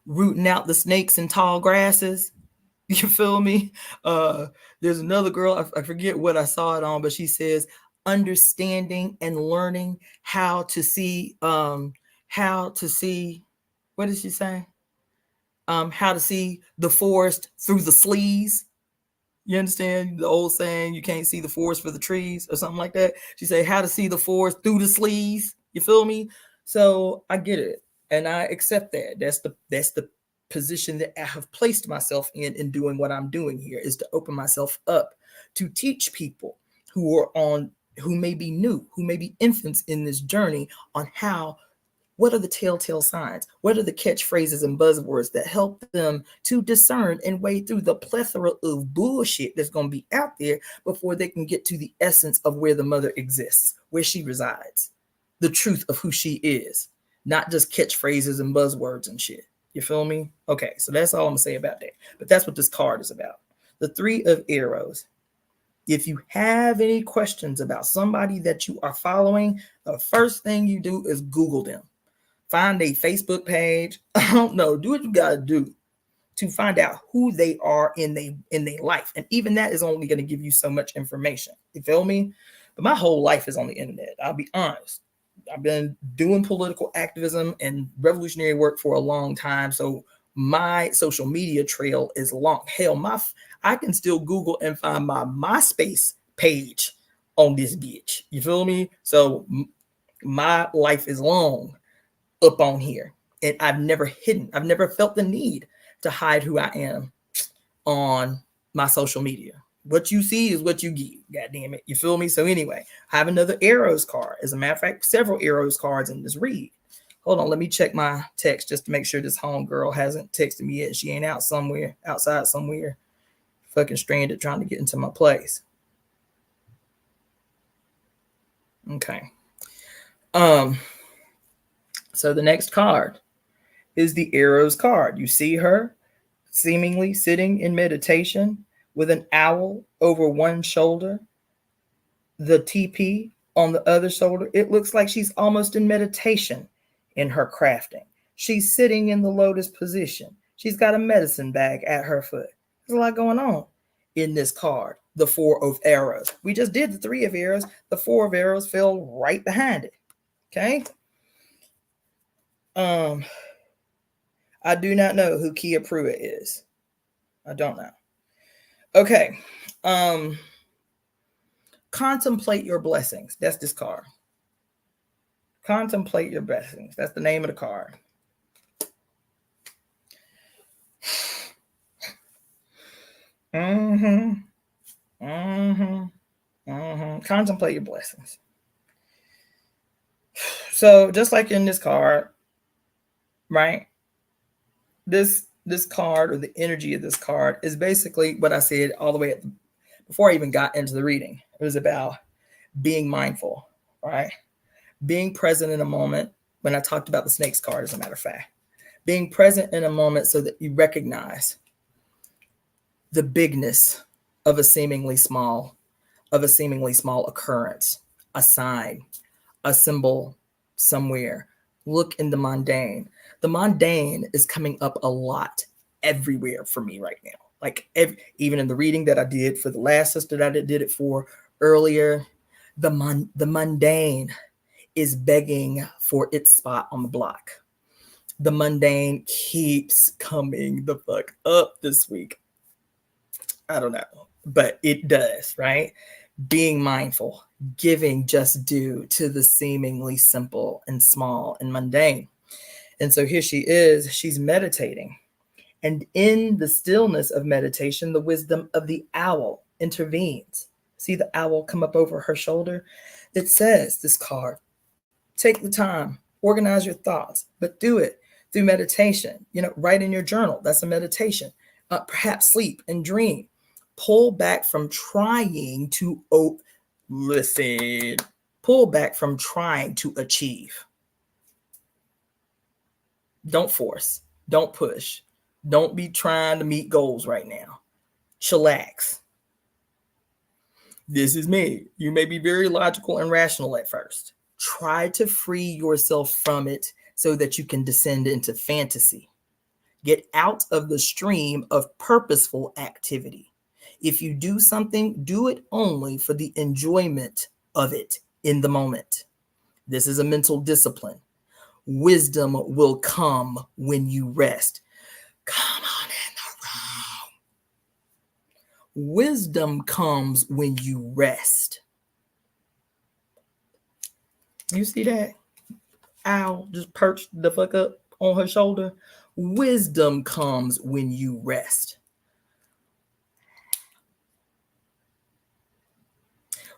rooting out the snakes in tall grasses. You feel me? There's another girl, I forget what I saw it on, but she says, understanding and learning how to see, what did she say? How to see the forest through the sleeves. You understand the old saying, you can't see the forest for the trees, or something like that? She said, how to see the forest through the sleeves. You feel me? So I get it. And I accept that. That's the position that I have placed myself in doing what I'm doing here, is to open myself up to teach people who may be new, who may be infants in this journey, on what are the telltale signs? What are the catchphrases and buzzwords that help them to discern and wade through the plethora of bullshit that's going to be out there before they can get to the essence of where the mother exists, where she resides, the truth of who she is. not just catchphrases and buzzwords and shit. You feel me? Okay, so that's all I'm gonna say about that. But that's what this card is about. The Three of Arrows. If you have any questions about somebody that you are following, the first thing you do is Google them. Find a Facebook page. I don't know. Do what you gotta do to find out who they are in their life. And even that is only going to give you so much information. You feel me? But my whole life is on the internet. I'll be honest. I've been doing political activism and revolutionary work for a long time. So my social media trail is long. Hell, I can still Google and find my MySpace page on this bitch. You feel me? So my life is long up on here. And I've never felt the need to hide who I am on my social media. What you see is what you get. God damn it. You feel me? So anyway, I have another arrows card. As a matter of fact, several arrows cards in this read. Hold on, let me check my text just to make sure this homegirl hasn't texted me yet. She ain't outside somewhere, fucking stranded trying to get into my place. Okay. So the next card is the arrows card. You see her seemingly sitting in meditation with an owl over one shoulder, the TP on the other shoulder. It looks like she's almost in meditation in her crafting. She's sitting in the lotus position. She's got a medicine bag at her foot. There's a lot going on in this card, the Four of Arrows. We just did the Three of Arrows. The Four of Arrows fell right behind it. Okay. I do not know who Kia Pruitt is. I don't know. Okay. Contemplate your blessings. That's this card. Contemplate your blessings. That's the name of the card. Contemplate your blessings. So just like in this card, right? This card, or the energy of this card, is basically what I said all the way before I even got into the reading. It was about being mindful, right? Being present in a moment. When I talked about the snakes card, as a matter of fact, being present in a moment so that you recognize the bigness of a seemingly small occurrence, a sign, a symbol somewhere. Look in the mundane. The mundane is coming up a lot everywhere for me right now. Like even in the reading that I did for the last sister that I did it for earlier, the mundane is begging for its spot on the block. The mundane keeps coming the fuck up this week. I don't know, but it does, right? Being mindful, giving just due to the seemingly simple and small and mundane. And so here she is, she's meditating. And in the stillness of meditation, the wisdom of the owl intervenes. See the owl come up over her shoulder? It says, this card, take the time, organize your thoughts, but do it through meditation. Write in your journal. That's a meditation. Perhaps sleep and dream. Pull back from trying to Pull back from trying to achieve. Don't force. Don't push. Don't be trying to meet goals right now. Chillax. This is me. You may be very logical and rational at first. Try to free yourself from it so that you can descend into fantasy. Get out of the stream of purposeful activity. If you do something, do it only for the enjoyment of it in the moment. This is a mental discipline. Wisdom will come when you rest. Come on in the room. Wisdom comes when you rest. You see that? Owl just perched the fuck up on her shoulder. Wisdom comes when you rest.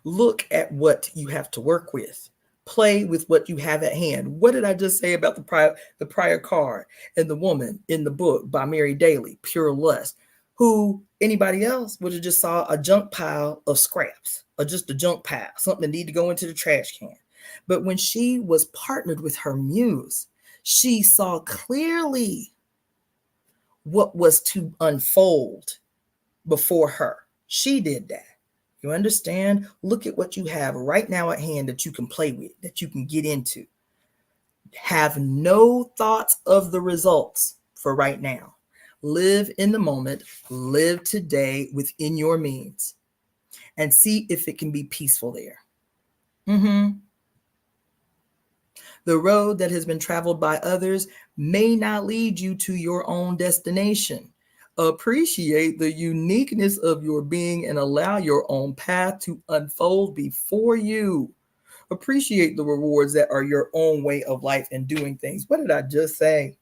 Look at what you have to work with. Play with what you have at hand. What did I just say about the prior card and the woman in the book by Mary Daly, Pure Lust, who anybody else would have just saw a junk pile of scraps, or just a junk pile, something that needed to go into the trash can. But when she was partnered with her muse, She saw clearly what was to unfold before her. She did that. You understand? Look at what you have right now at hand that you can play with, that you can get into. Have no thoughts of the results for right now. Live in the moment, live today within your means, and see if it can be peaceful there. The road that has been traveled by others may not lead you to your own destination. Appreciate the uniqueness of your being and allow your own path to unfold before you. Appreciate the rewards that are your own way of life and doing things. What did I just say?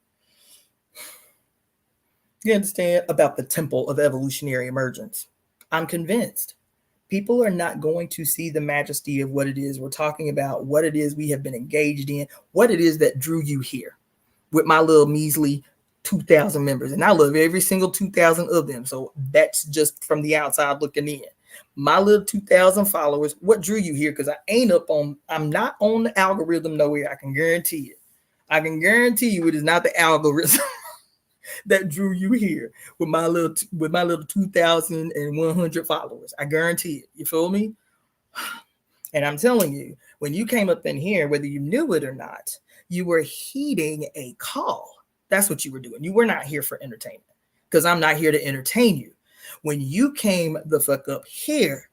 You understand about the temple of evolutionary emergence? I'm convinced people are not going to see the majesty of what it is we're talking about, what it is we have been engaged in, what it is that drew you here with my little measly 2,000 members. And I love every single 2,000 of them. So that's just from the outside looking in. My little 2,000 followers, what drew you here? Because I'm not on the algorithm nowhere. I can guarantee it. I can guarantee you it is not the algorithm that drew you here with my little 2,100 followers. I guarantee it. You feel me? And I'm telling you, when you came up in here, whether you knew it or not, you were heeding a call. That's what you were doing. You were not here for entertainment, because I'm not here to entertain you. When you came the fuck up here,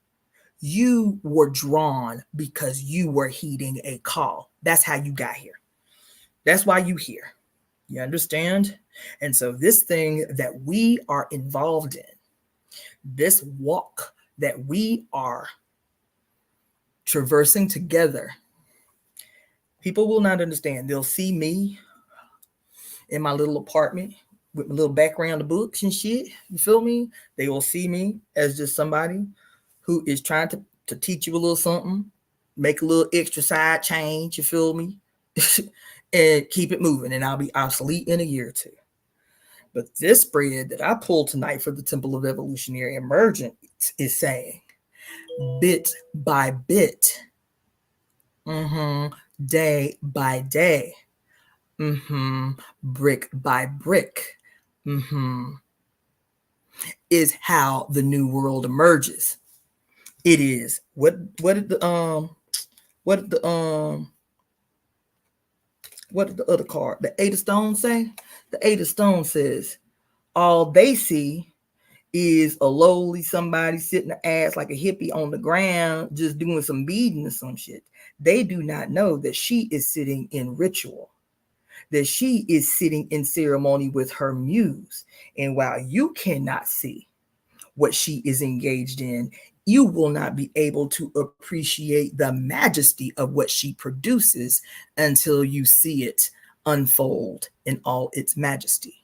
you were drawn because you were heeding a call. That's how you got here. That's why you here. You understand? And so this thing that we are involved in, this walk that we are traversing together, people will not understand. They'll see me in my little apartment with my little background of books and shit. You feel me? They will see me as just somebody who is trying to teach you a little something, make a little extra side change, you feel me? And keep it moving, and I'll be obsolete in a year or two. But this spread that I pulled tonight for the Temple of Evolutionary Emergence is saying, bit by bit, day by day, brick by brick, is how the new world emerges. It is what did the other card, the Eight of Stones, say? The Eight of Stones says all they see is a lowly somebody sitting the ass like a hippie on the ground just doing some beading or some shit. They do not know that she is sitting in ritual, that she is sitting in ceremony with her muse. And while you cannot see what she is engaged in, you will not be able to appreciate the majesty of what she produces until you see it unfold in all its majesty.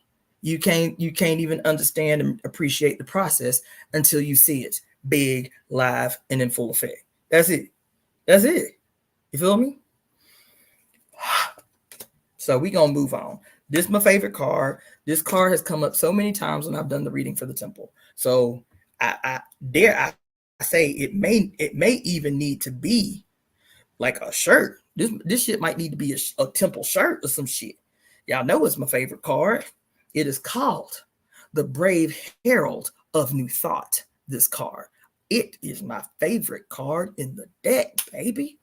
You can't even understand and appreciate the process until you see it big, live, and in full effect. That's it. That's it. You feel me? So we're going to move on. This is my favorite card. This card has come up so many times when I've done the reading for the temple. So I dare say it may even need to be like a shirt. This shit might need to be a temple shirt or some shit. Y'all know it's my favorite card. It is called the Brave Herald of New Thought. This card. It is my favorite card in the deck, baby.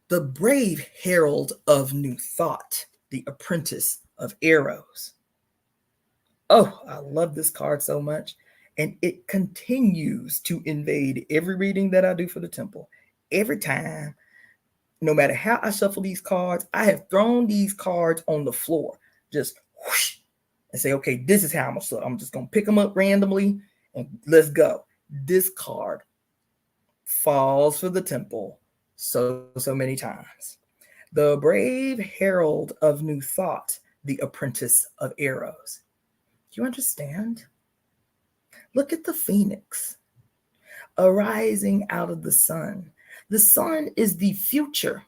The Brave Herald of New Thought, the Apprentice of Arrows. Oh, I love this card so much. And it continues to invade every reading that I do for the temple. Every time, no matter how I shuffle these cards, I have thrown these cards on the floor. Just whoosh, and say, okay, this is how I'm going to shuffle. I'm just going to pick them up randomly and let's go. This card falls for the temple so many times. The Brave Herald of New Thought, the Apprentice of Arrows. Do you understand? Look at the phoenix arising out of the sun. The sun is the future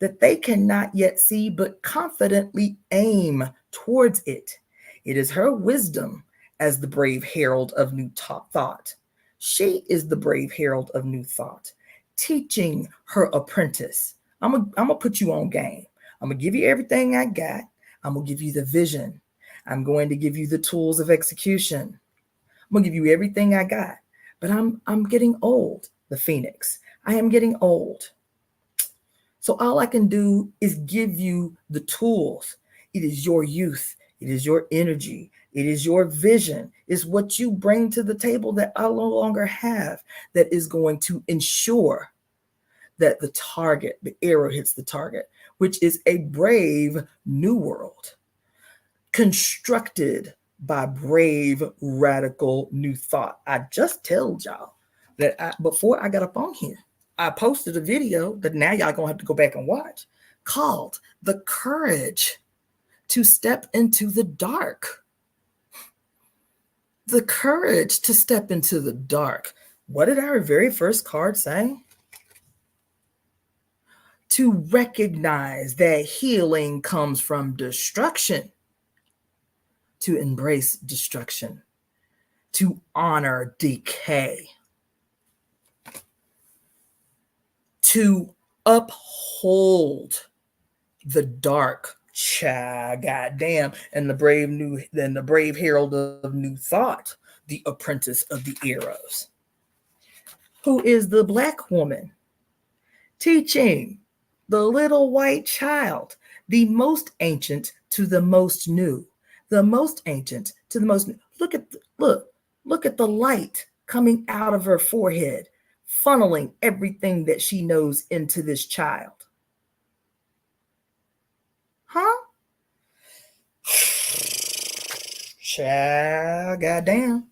that they cannot yet see, but confidently aim towards it. It is her wisdom as the brave herald of new thought. She is the brave herald of new thought, teaching her apprentice. I'm gonna put you on game. I'm gonna give you everything I got. I'm going to give you the vision. I'm going to give you the tools of execution. I'm going to give you everything I got. But I'm getting old, the Phoenix. I am getting old. So all I can do is give you the tools. It is your youth. It is your energy. It is your vision. It's what you bring to the table that I no longer have that is going to ensure that the target, the arrow hits the target, which is a brave new world constructed by brave, radical new thought. I just told y'all that before I got up on here, I posted a video that now y'all gonna have to go back and watch called The Courage to Step into the Dark. The courage to step into the dark. What did our very first card say? To recognize that healing comes from destruction, to embrace destruction, to honor decay, to uphold the dark. Goddamn. And the brave herald of new thought, the apprentice of the arrows. Who is the Black woman? Teaching the little white child, the most ancient to the most new, the most ancient to the most new. Look at the light coming out of her forehead, funneling everything that she knows into this child. Huh? Child, goddamn.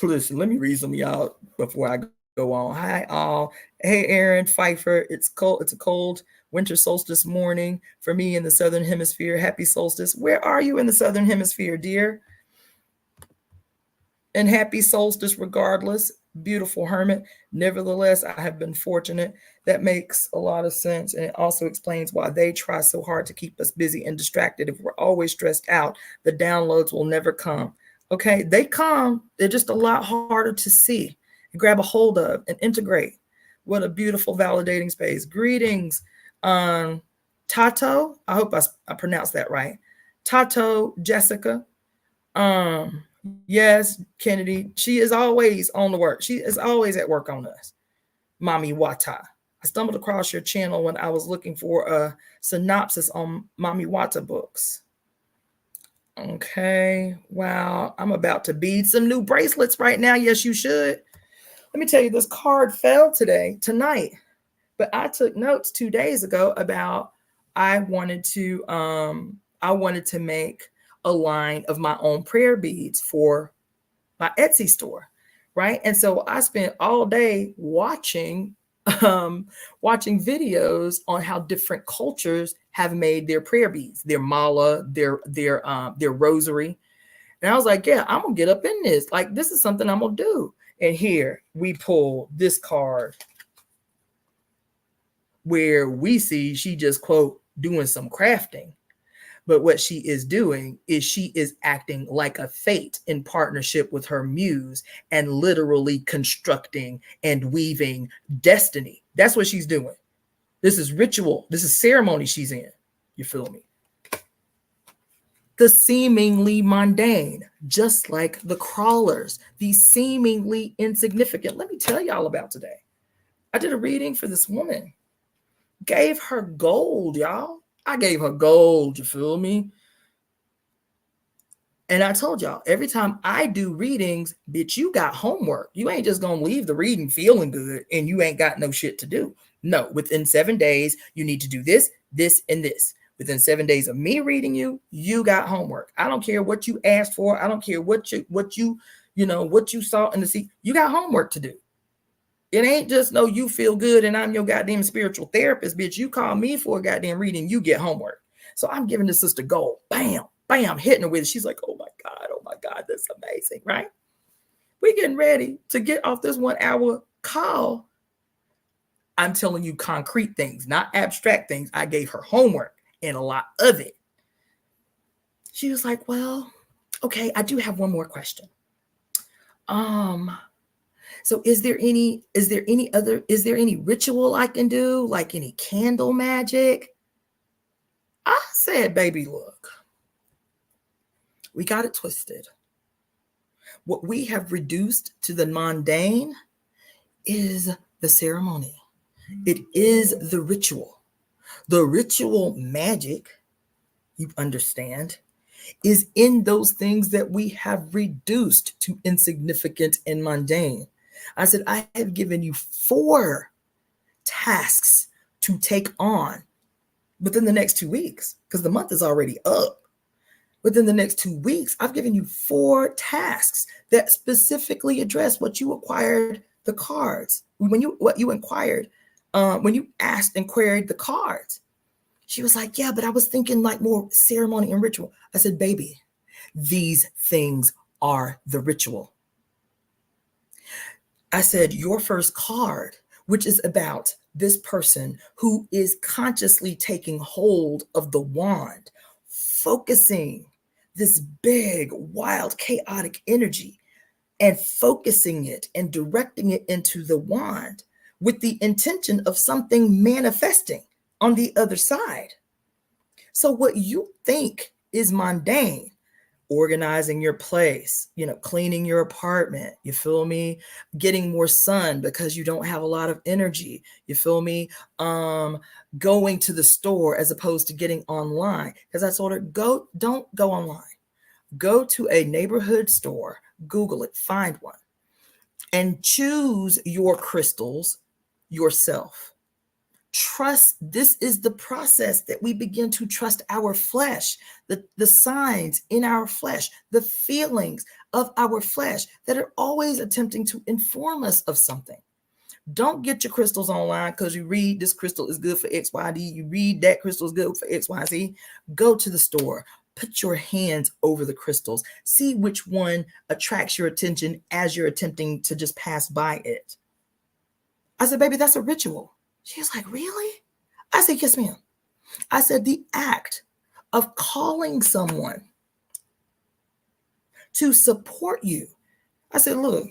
Listen, let me read some of y'all before I go on. Hi, all. Hey, Aaron Pfeiffer. It's cold. It's a cold winter solstice morning for me in the Southern Hemisphere. Happy solstice. Where are you in the Southern Hemisphere, dear? And happy solstice regardless. Beautiful hermit. Nevertheless, I have been fortunate. That makes a lot of sense. And it also explains why they try so hard to keep us busy and distracted. If we're always stressed out, the downloads will never come. Okay, they come. They're just a lot harder to see, grab a hold of, and integrate. What a beautiful validating space. Greetings, Tato. I hope I pronounced that right. Tato, Jessica. Yes, Kennedy. She is always on the work. She is always at work on us. Mami Wata. I stumbled across your channel when I was looking for a synopsis on Mami Wata books. Okay. Wow. I'm about to bead some new bracelets right now. Yes, you should. Let me tell you, this card fell tonight, but I took notes 2 days ago about I wanted to make a line of my own prayer beads for my Etsy store, right? And so I spent all day watching videos on how different cultures have made their prayer beads, their mala, their rosary. And I was like, yeah, I'm gonna get up in this. Like, this is something I'm gonna do. And here we pull this card where we see she just, quote, doing some crafting. But what she is doing is she is acting like a fate in partnership with her muse and literally constructing and weaving destiny. That's what she's doing. This is ritual. This is ceremony she's in. You feel me? The seemingly mundane, just like the crawlers, the seemingly insignificant. Let me tell y'all about today. I did a reading for this woman. Gave her gold, y'all. I gave her gold, you feel me? And I told y'all, every time I do readings, bitch, you got homework. You ain't just gonna leave the reading feeling good and you ain't got no shit to do. No, within 7 days, you need to do this, this, and this. Within 7 days of me reading you, you got homework. I don't care what you asked for. I don't care what you saw in the sea. You got homework to do. It ain't just no, you feel good and I'm your goddamn spiritual therapist, bitch. You call me for a goddamn reading, you get homework. So I'm giving this sister gold. Bam, bam, hitting her with it. She's like, oh my God, that's amazing, right? We getting ready to get off this 1 hour call. I'm telling you concrete things, not abstract things. I gave her homework and a lot of it. She was like, well, okay, I do have one more question. So is there any ritual I can do? Like any candle magic? I said, baby, look, we got it twisted. What we have reduced to the mundane is the ceremony. It is the ritual. The ritual magic, you understand, is in those things that we have reduced to insignificant and mundane. I said, I have given you 4 tasks to take on within the next 2 weeks, because the month is already up. Within the next 2 weeks, I've given you 4 tasks that specifically address what you acquired the cards. When you asked and queried the cards. She was like, yeah, but I was thinking like more ceremony and ritual. I said, baby, these things are the ritual. I said, your first card, which is about this person who is consciously taking hold of the wand, focusing this big, wild, chaotic energy and focusing it and directing it into the wand with the intention of something manifesting on the other side. So what you think is mundane, organizing your place, cleaning your apartment, you feel me? Getting more sun because you don't have a lot of energy, you feel me? Going to the store as opposed to getting online. Because I told her, don't go online. Go to a neighborhood store, Google it, find one, and choose your crystals yourself. Trust. This is the process that we begin to trust our flesh, the signs in our flesh, the feelings of our flesh that are always attempting to inform us of something. Don't get your crystals online because you read this crystal is good for XYD. You read that crystal is good for XYZ. Go to the store. Put your hands over the crystals. See which one attracts your attention as you're attempting to just pass by it. I said, baby, that's a ritual. She was like, really? I said, yes, ma'am. I said, the act of calling someone to support you. I said, look,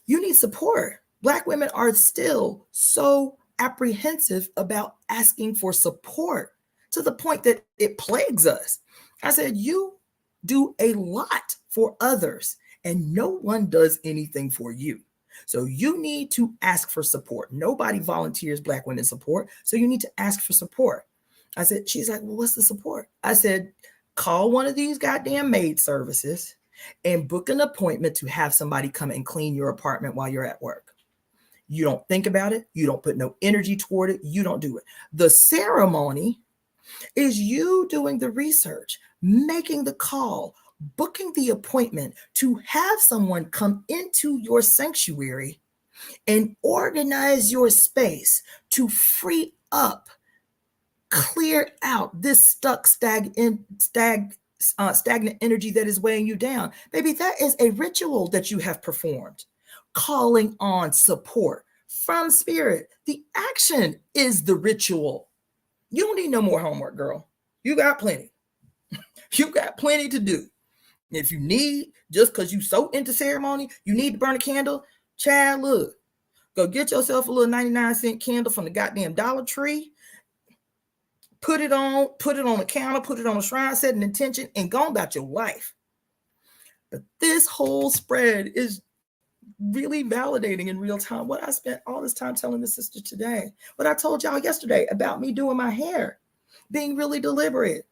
you need support. Black women are still so apprehensive about asking for support to the point that it plagues us. I said, you do a lot for others and no one does anything for you. So you need to ask for support. Nobody volunteers Black women support. So you need to ask for support. I said, she's like, well, what's the support? I said, call one of these goddamn maid services and book an appointment to have somebody come and clean your apartment while you're at work. You don't think about it. You don't put no energy toward it. You don't do it. The ceremony is you doing the research, making the call, booking the appointment to have someone come into your sanctuary and organize your space to free up, clear out this stagnant energy that is weighing you down. Baby, that is a ritual that you have performed, calling on support from spirit. The action is the ritual. You don't need no more homework, girl. You got plenty. You got plenty to do. If you need, just because you so into ceremony, you need to burn a candle, child, look, go get yourself a little 99-cent candle from the goddamn Dollar Tree. Put it on the counter, put it on a shrine, set an intention, and go about your life. But this whole spread is really validating in real time what I spent all this time telling the sister today. What I told y'all yesterday about me doing my hair, being really deliberate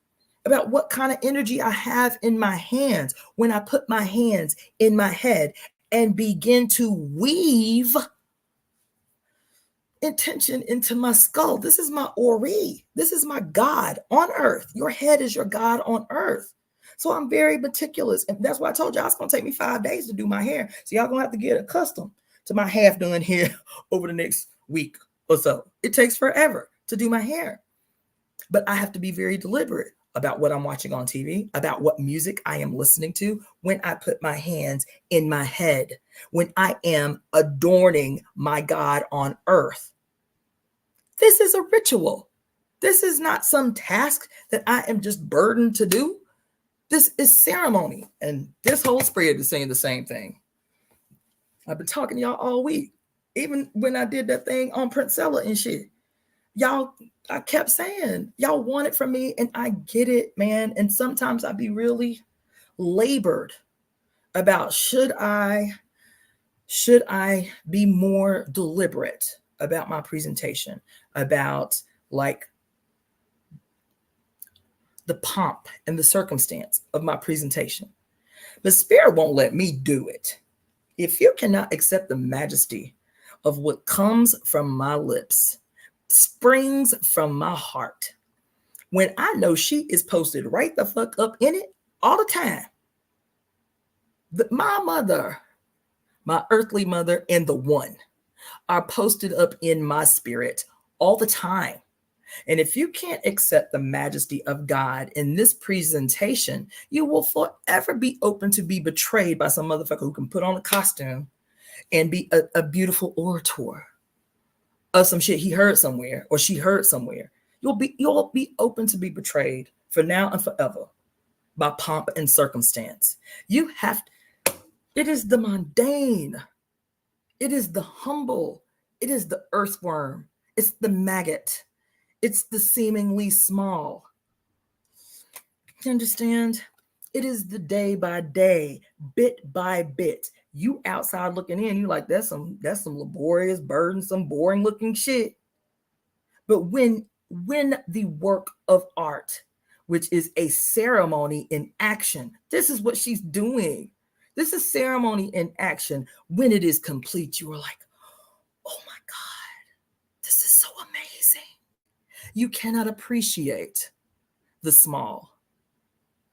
about what kind of energy I have in my hands when I put my hands in my head and begin to weave intention into my skull. This is my Ori. This is my God on earth. Your head is your God on earth. So I'm very meticulous. And that's why I told y'all it's going to take me 5 days to do my hair. So y'all going to have to get accustomed to my half done hair over the next week or so. It takes forever to do my hair. But I have to be very deliberate about what I'm watching on TV, about what music I am listening to when I put my hands in my head, when I am adorning my God on earth. This is a ritual. This is not some task that I am just burdened to do. This is ceremony. And this whole spread is saying the same thing. I've been talking to y'all all week. Even when I did that thing on Princella and shit. Y'all, I kept saying, y'all want it from me, and I get it, man. And sometimes I be really labored about should I be more deliberate about my presentation, about like the pomp and the circumstance of my presentation. But Spirit won't let me do it. If you cannot accept the majesty of what comes from my lips, springs from my heart, when I know she is posted right the fuck up in it all the time, my mother, my earthly mother, and the one are posted up in my spirit all the time. And if you can't accept the majesty of God in this presentation, you will forever be open to be betrayed by some motherfucker who can put on a costume and be a beautiful orator of some shit he heard somewhere or she heard somewhere. You'll be open to be betrayed for now and forever by pomp and circumstance. It is the mundane. It is the humble. It is the earthworm. It's the maggot. It's the seemingly small. You understand? It is the day by day, bit by bit. You outside looking in, you like, that's some laborious, burdensome, boring looking shit. But when the work of art, which is a ceremony in action, this is what she's doing. This is ceremony in action. When it is complete, you are like, oh my God, this is so amazing. You cannot appreciate the small.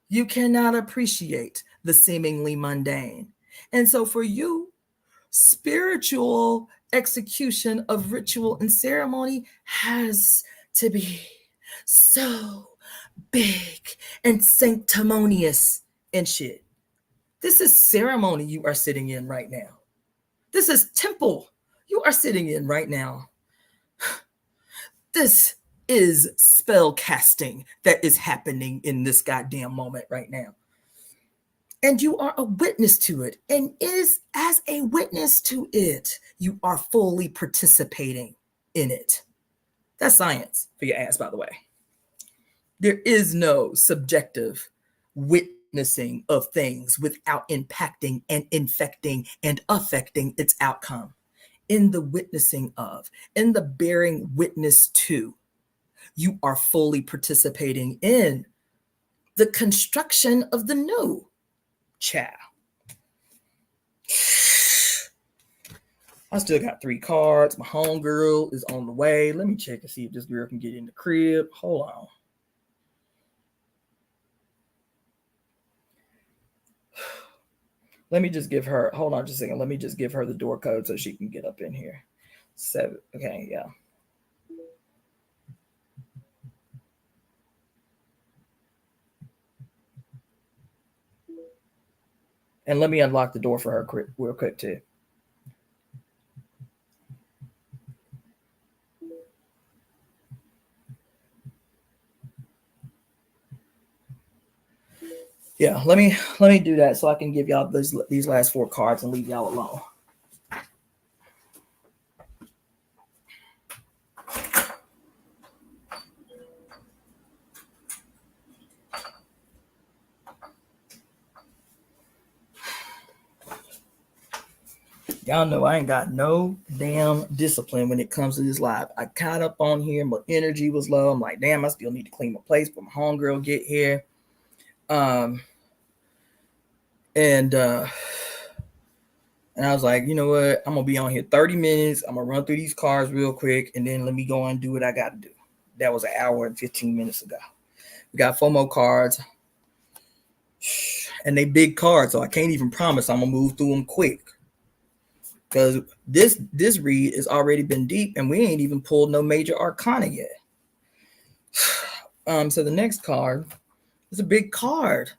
You cannot appreciate the seemingly mundane. And so for you, spiritual execution of ritual and ceremony has to be so big and sanctimonious and shit. This is ceremony you are sitting in right now. This is temple you are sitting in right now. This is spell casting that is happening in this goddamn moment right now. And you are a witness to it. And as a witness to it, you are fully participating in it. That's science for your ass, by the way. There is no subjective witnessing of things without impacting and infecting and affecting its outcome. In the witnessing of, in the bearing witness to, you are fully participating in the construction of the new. Ciao. I still got 3 cards. My homegirl is on the way. Let me check and see if this girl can get in the crib. Hold on. Let me just give her, hold on just a second. Let me just give her the door code so she can get up in here. 7, okay, yeah. And let me unlock the door for her real quick too. Yeah, let me do that so I can give y'all these last 4 cards and leave y'all alone. Y'all know I ain't got no damn discipline when it comes to this live. I got up on here, my energy was low. I'm like, damn, I still need to clean my place for my homegirl get here. And I was like, you know what? I'm gonna be on here 30 minutes. I'm gonna run through these cards real quick, and then let me go and do what I gotta do. That was an hour and 15 minutes ago. We got 4 more cards, and they big cards, so I can't even promise I'm gonna move through them quick. Because this read has already been deep, and we ain't even pulled no major arcana yet. So the next card is a big card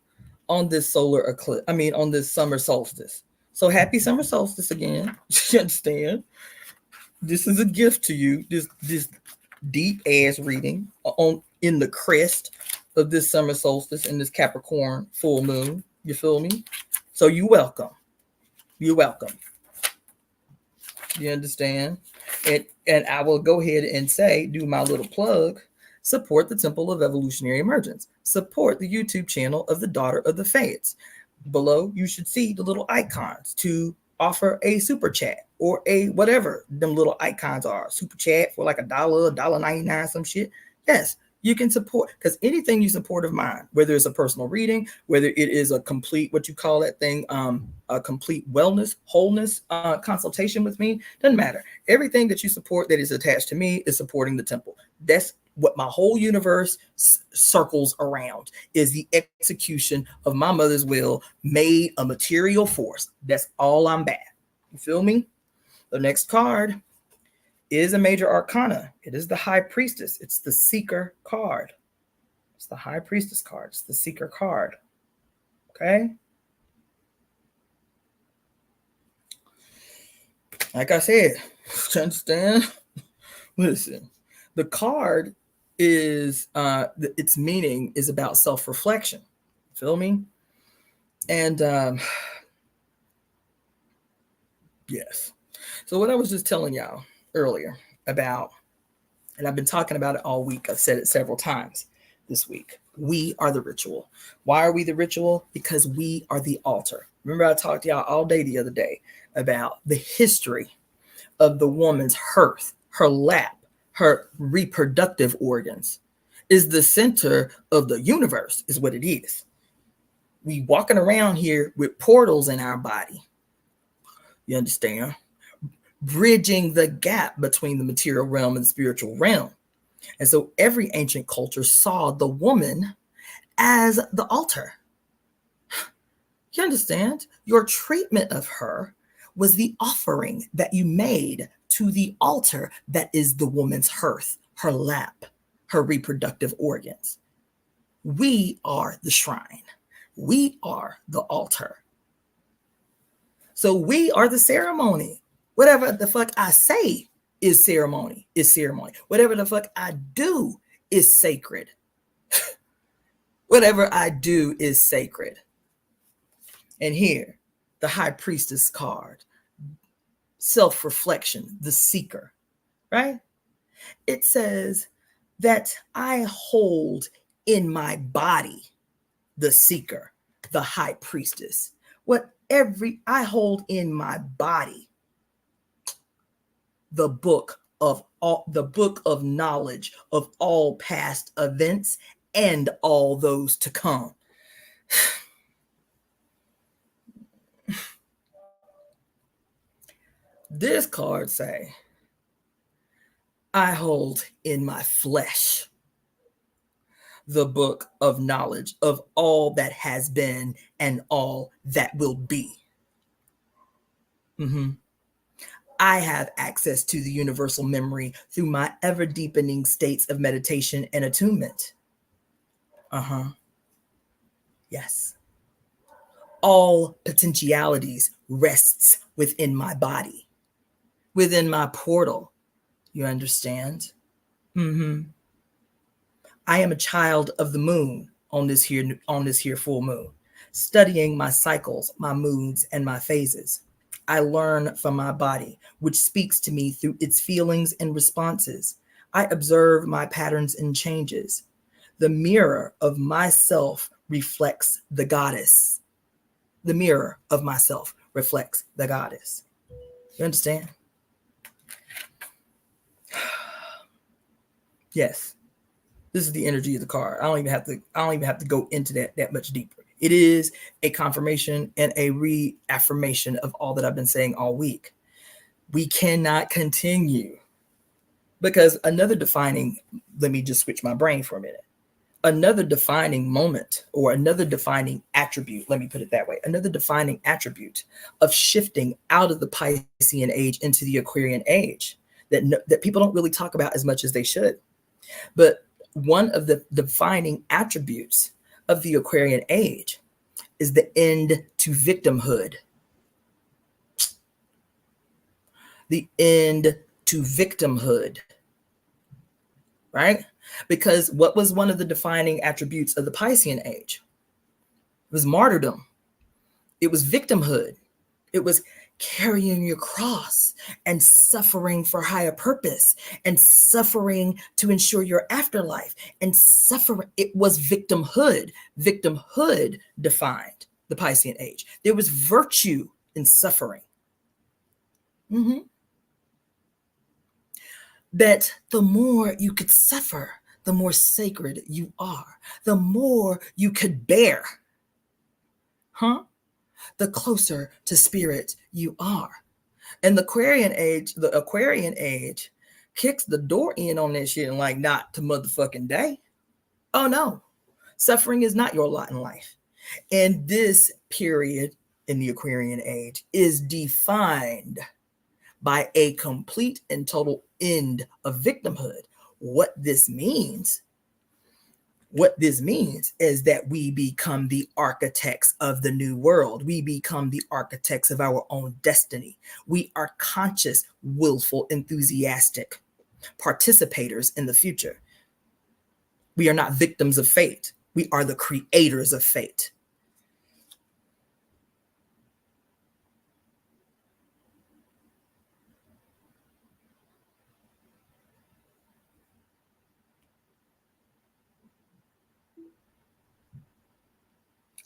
on this solar eclipse. I mean, on this summer solstice. So happy summer solstice again. You understand? This is a gift to you. This deep ass reading in the crest of this summer solstice in this Capricorn full moon. You feel me? So you're welcome. You're welcome. You understand? And I will go ahead and say, do my little plug, support the Temple of Evolutionary Emergence. Support the YouTube channel of the Daughter of the Fates. Below, you should see the little icons to offer a super chat or a whatever them little icons are. Super chat for like $1.99, some shit. Yes, you can support, because anything you support of mine, whether it's a personal reading, whether it is a complete, what you call that thing, a complete wellness, wholeness consultation with me, doesn't matter. Everything that you support that is attached to me is supporting the temple. That's what my whole universe circles around, is the execution of my mother's will made a material force. That's all I'm about. You feel me? The next card is a major arcana. It is the High Priestess. It's the Seeker card. It's the High Priestess card. It's the Seeker card. Okay? Like I said, understand? Listen, the card is, its meaning is about self-reflection. Feel me? And yes. So what I was just telling y'all earlier about, and I've been talking about it all week. I've said it several times this week. We are the ritual. Why are we the ritual? Because we are the altar. Remember, I talked to y'all all day the other day about the history of the woman's hearth, her lap, her reproductive organs is the center of the universe, is what it is. We walking around here with portals in our body. You understand? Bridging the gap between the material realm and the spiritual realm. And so every ancient culture saw the woman as the altar. You understand? Your treatment of her was the offering that you made to the altar that is the woman's hearth, her lap, her reproductive organs. We are the shrine. We are the altar. So we are the ceremony. Whatever the fuck I say is ceremony, is ceremony. Whatever the fuck I do is sacred. Whatever I do is sacred. And here, the High Priestess card, self-reflection, the seeker, right? It says that I hold in my body the seeker, the High Priestess. I hold in my body the book of knowledge of all past events and all those to come. This card say, I hold in my flesh the book of knowledge of all that has been and all that will be. I have access to the universal memory through my ever deepening states of meditation and attunement. Yes. All potentialities rests within my body, within my portal. You understand? I am a child of the moon on this here full moon, studying my cycles, my moods, and my phases. I learn from my body, which speaks to me through its feelings and responses. I observe my patterns and changes. The mirror of myself reflects the goddess. The mirror of myself reflects the goddess. You understand? Yes. This is the energy of the card. I don't even have to go into that much deeper. It is a confirmation and a reaffirmation of all that I've been saying all week. We cannot continue because let me just switch my brain for a minute. Another defining moment or another defining attribute, let me put it that way, another defining attribute of shifting out of the Piscean age into the Aquarian age that people don't really talk about as much as they should. But one of the defining attributes of the Aquarian age is the end to victimhood. The end to victimhood, right? Because what was one of the defining attributes of the Piscean age? It was martyrdom. It was victimhood. It was carrying your cross and suffering for higher purpose and suffering to ensure your afterlife and suffering. It was victimhood. Victimhood defined the Piscean age. There was virtue in suffering. That the more you could suffer, the more sacred you are, the more you could bear, the closer to spirit you are. And the Aquarian age kicks the door in on this shit and like, not to motherfucking day. Oh no, suffering is not your lot in life. And this period in the Aquarian age is defined by a complete and total end of victimhood. What this means is that we become the architects of the new world. We become the architects of our own destiny. We are conscious, willful, enthusiastic participators in the future. We are not victims of fate. We are the creators of fate.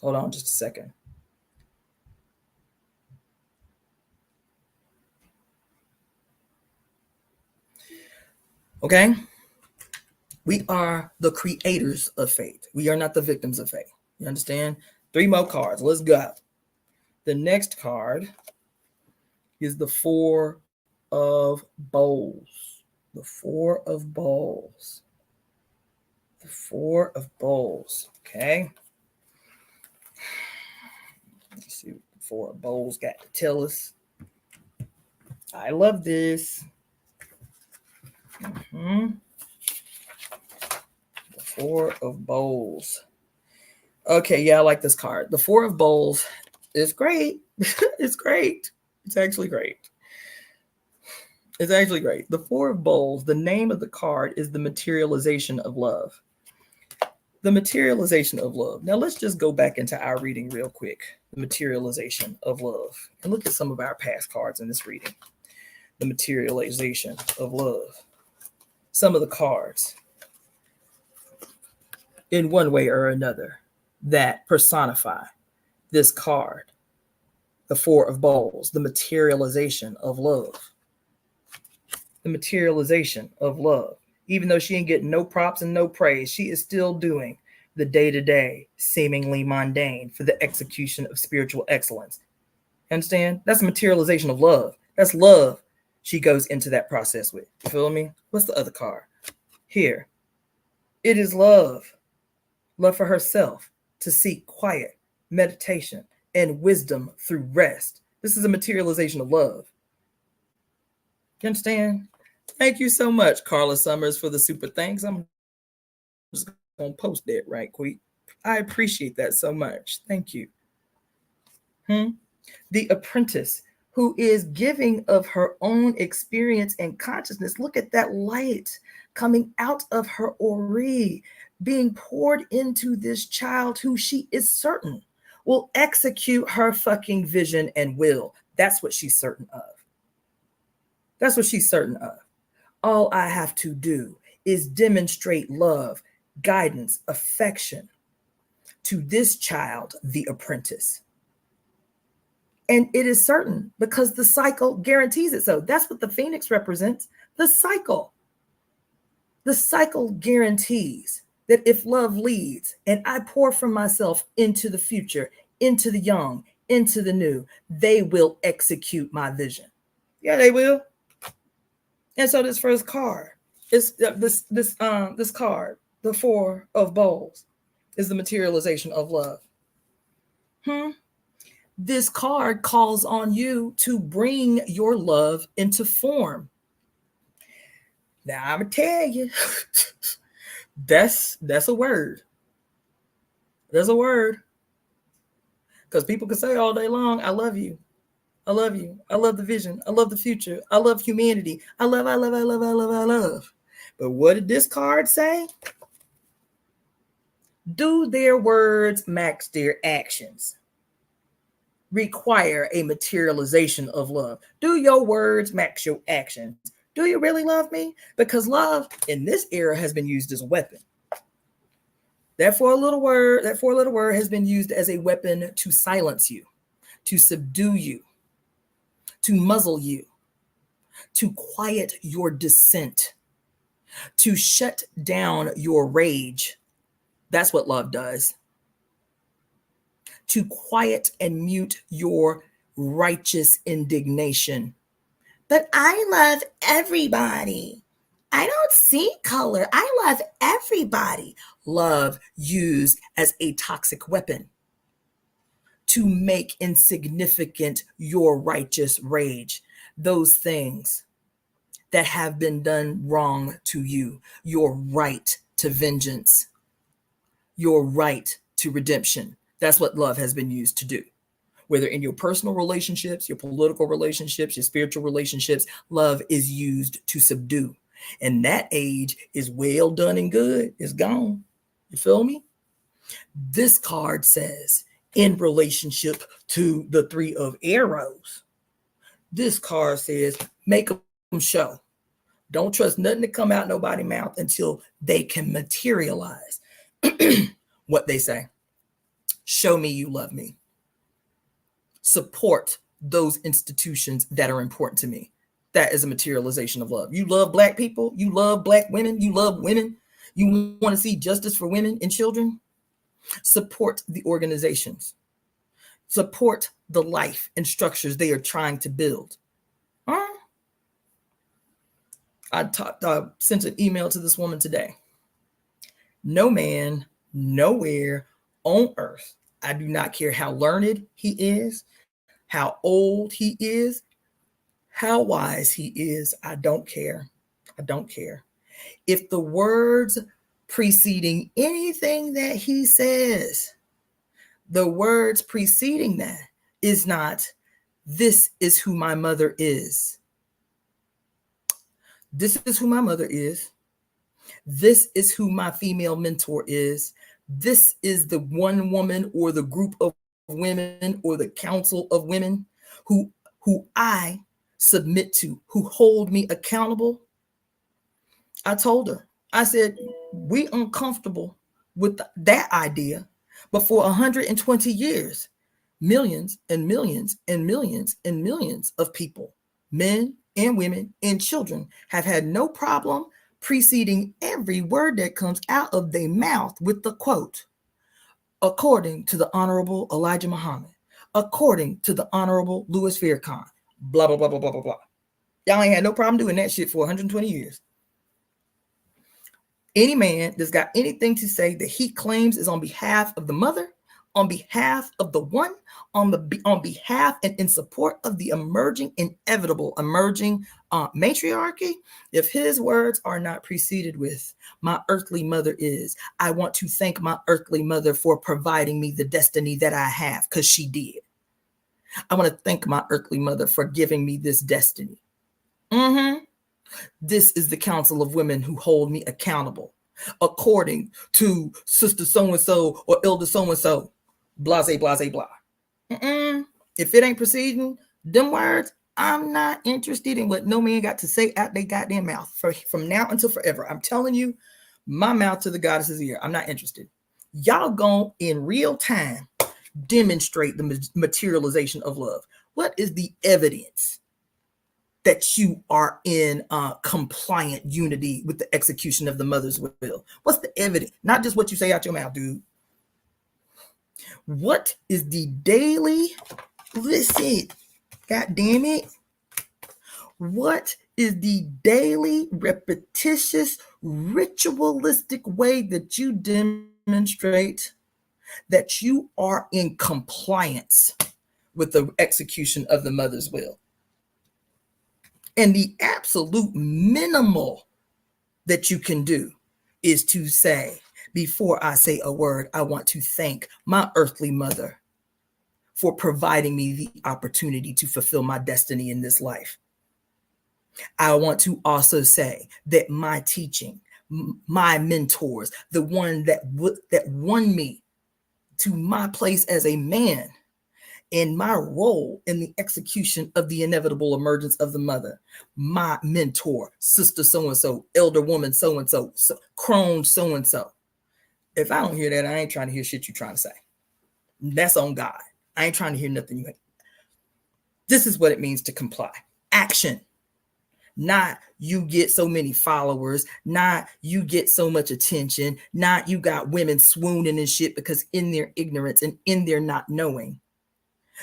Hold on just a second. Okay? We are the creators of fate. We are not the victims of fate. You understand? 3 more cards. Let's go. The next card is the 4 of Bowls. The 4 of Bowls. The 4 of Bowls. Okay? Let's see what the 4 of Bowls got to tell us. I love this. The 4 of Bowls. Okay, yeah, I like this card. The 4 of Bowls is great. It's great. It's actually great. It's actually great. The 4 of Bowls, the name of the card is the materialization of love. The materialization of love. Now let's just go back into our reading real quick. The materialization of love. And look at some of our past cards in this reading. The materialization of love. Some of the cards, in one way or another, that personify this card. The 4 of Bowls, the materialization of love. The materialization of love. Even though she ain't getting no props and no praise, she is still doing the day-to-day, seemingly mundane for the execution of spiritual excellence. Understand? That's a materialization of love. That's love she goes into that process with. You feel me? What's the other card? Here. It is love. Love for herself, to seek quiet, meditation, and wisdom through rest. This is a materialization of love. You understand? Thank you so much, Carla Summers, for the super thanks. I'm just going to post that right quick. I appreciate that so much. Thank you. The apprentice, who is giving of her own experience and consciousness. Look at that light coming out of her ori, being poured into this child who she is certain will execute her fucking vision and will. That's what she's certain of. That's what she's certain of. All I have to do is demonstrate love, guidance, affection to this child, the apprentice. And it is certain because the cycle guarantees it so. That's what the Phoenix represents, the cycle. The cycle guarantees that if love leads and I pour from myself into the future, into the young, into the new, they will execute my vision. Yeah, they will. And so this first card is this card, the 4 of Bowls, is the materialization of love. This card calls on you to bring your love into form. Now I'm gonna tell you, that's a word. There's a word. Because people can say all day long, I love you. I love you. I love the vision. I love the future. I love humanity. I love. But what did this card say? Do their words match their actions? require a materialization of love. Do your words match your actions? Do you really love me? Because love in this era has been used as a weapon. That four-letter word has been used as a weapon to silence you, to subdue you, to muzzle you, to quiet your dissent, to shut down your rage. That's what love does. To quiet and mute your righteous indignation. But I love everybody. I don't see color. I love everybody. Love used as a toxic weapon to make insignificant your righteous rage. Those things that have been done wrong to you, your right to vengeance, your right to redemption. That's what love has been used to do. Whether in your personal relationships, your political relationships, your spiritual relationships, love is used to subdue. And that age is well done and good. It's gone. You feel me? This card says, in relationship to the Three of Arrows, this card says, make them show. Don't trust nothing to come out nobody's mouth until they can materialize what they say. Show me you love me. Support those institutions that are important to me. That is a materialization of love. You love Black people. You love Black women. You love women. You want to see justice for women and children. Support the organizations. Support the life and structures they are trying to build. I sent an email to this woman today. No man, nowhere on earth, I do not care how learned he is, how old he is, how wise he is. I don't care. I don't care. If the words preceding anything that he says, the words preceding that is not, this is who my mother is. This is who my mother is. This is who my female mentor is. This is the one woman or the group of women or the council of women who I submit to, who hold me accountable. I told her, I said, we uncomfortable with that idea, but for 120 years, millions and millions and millions and millions of people, men and women and children, have had no problem preceding every word that comes out of their mouth with the quote, according to the Honorable Elijah Muhammad, according to the Honorable Louis Farrakhan, blah, blah, blah, blah, blah, blah, blah. Y'all ain't had no problem doing that shit for 120 years. Any man that's got anything to say that he claims is on behalf of the mother, on behalf of the one, on behalf and in support of the inevitable emerging matriarchy, if his words are not preceded with, my earthly mother is, I want to thank my earthly mother for providing me the destiny that I have, because she did. I want to thank my earthly mother for giving me this destiny. This is the council of women who hold me accountable, according to sister so-and-so or elder so-and-so, blase, blase, blah. If it ain't preceding them words, I'm not interested in what no man got to say out their goddamn mouth from now until forever. I'm telling you, my mouth to the goddess's ear. I'm not interested. Y'all gon' in real time demonstrate the materialization of love. What is the evidence that you are in compliant unity with the execution of the mother's will? What's the evidence? Not just what you say out your mouth, dude. What is the daily, listen, God damn it. What is the daily, repetitious, ritualistic way that you demonstrate that you are in compliance with the execution of the mother's will? And the absolute minimal that you can do is to say, before I say a word, I want to thank my earthly mother for providing me the opportunity to fulfill my destiny in this life. I want to also say that my teaching, my mentors, the one that won me to my place as a man in my role in the execution of the inevitable emergence of the mother, my mentor, sister so-and-so, elder woman so-and-so, crone so-and-so. If I don't hear that, I ain't trying to hear shit you're trying to say. That's on God. I ain't trying to hear nothing you ain't. This is what it means to comply. Action. Not you get so many followers, not you get so much attention, not you got women swooning and shit, because in their ignorance and in their not knowing,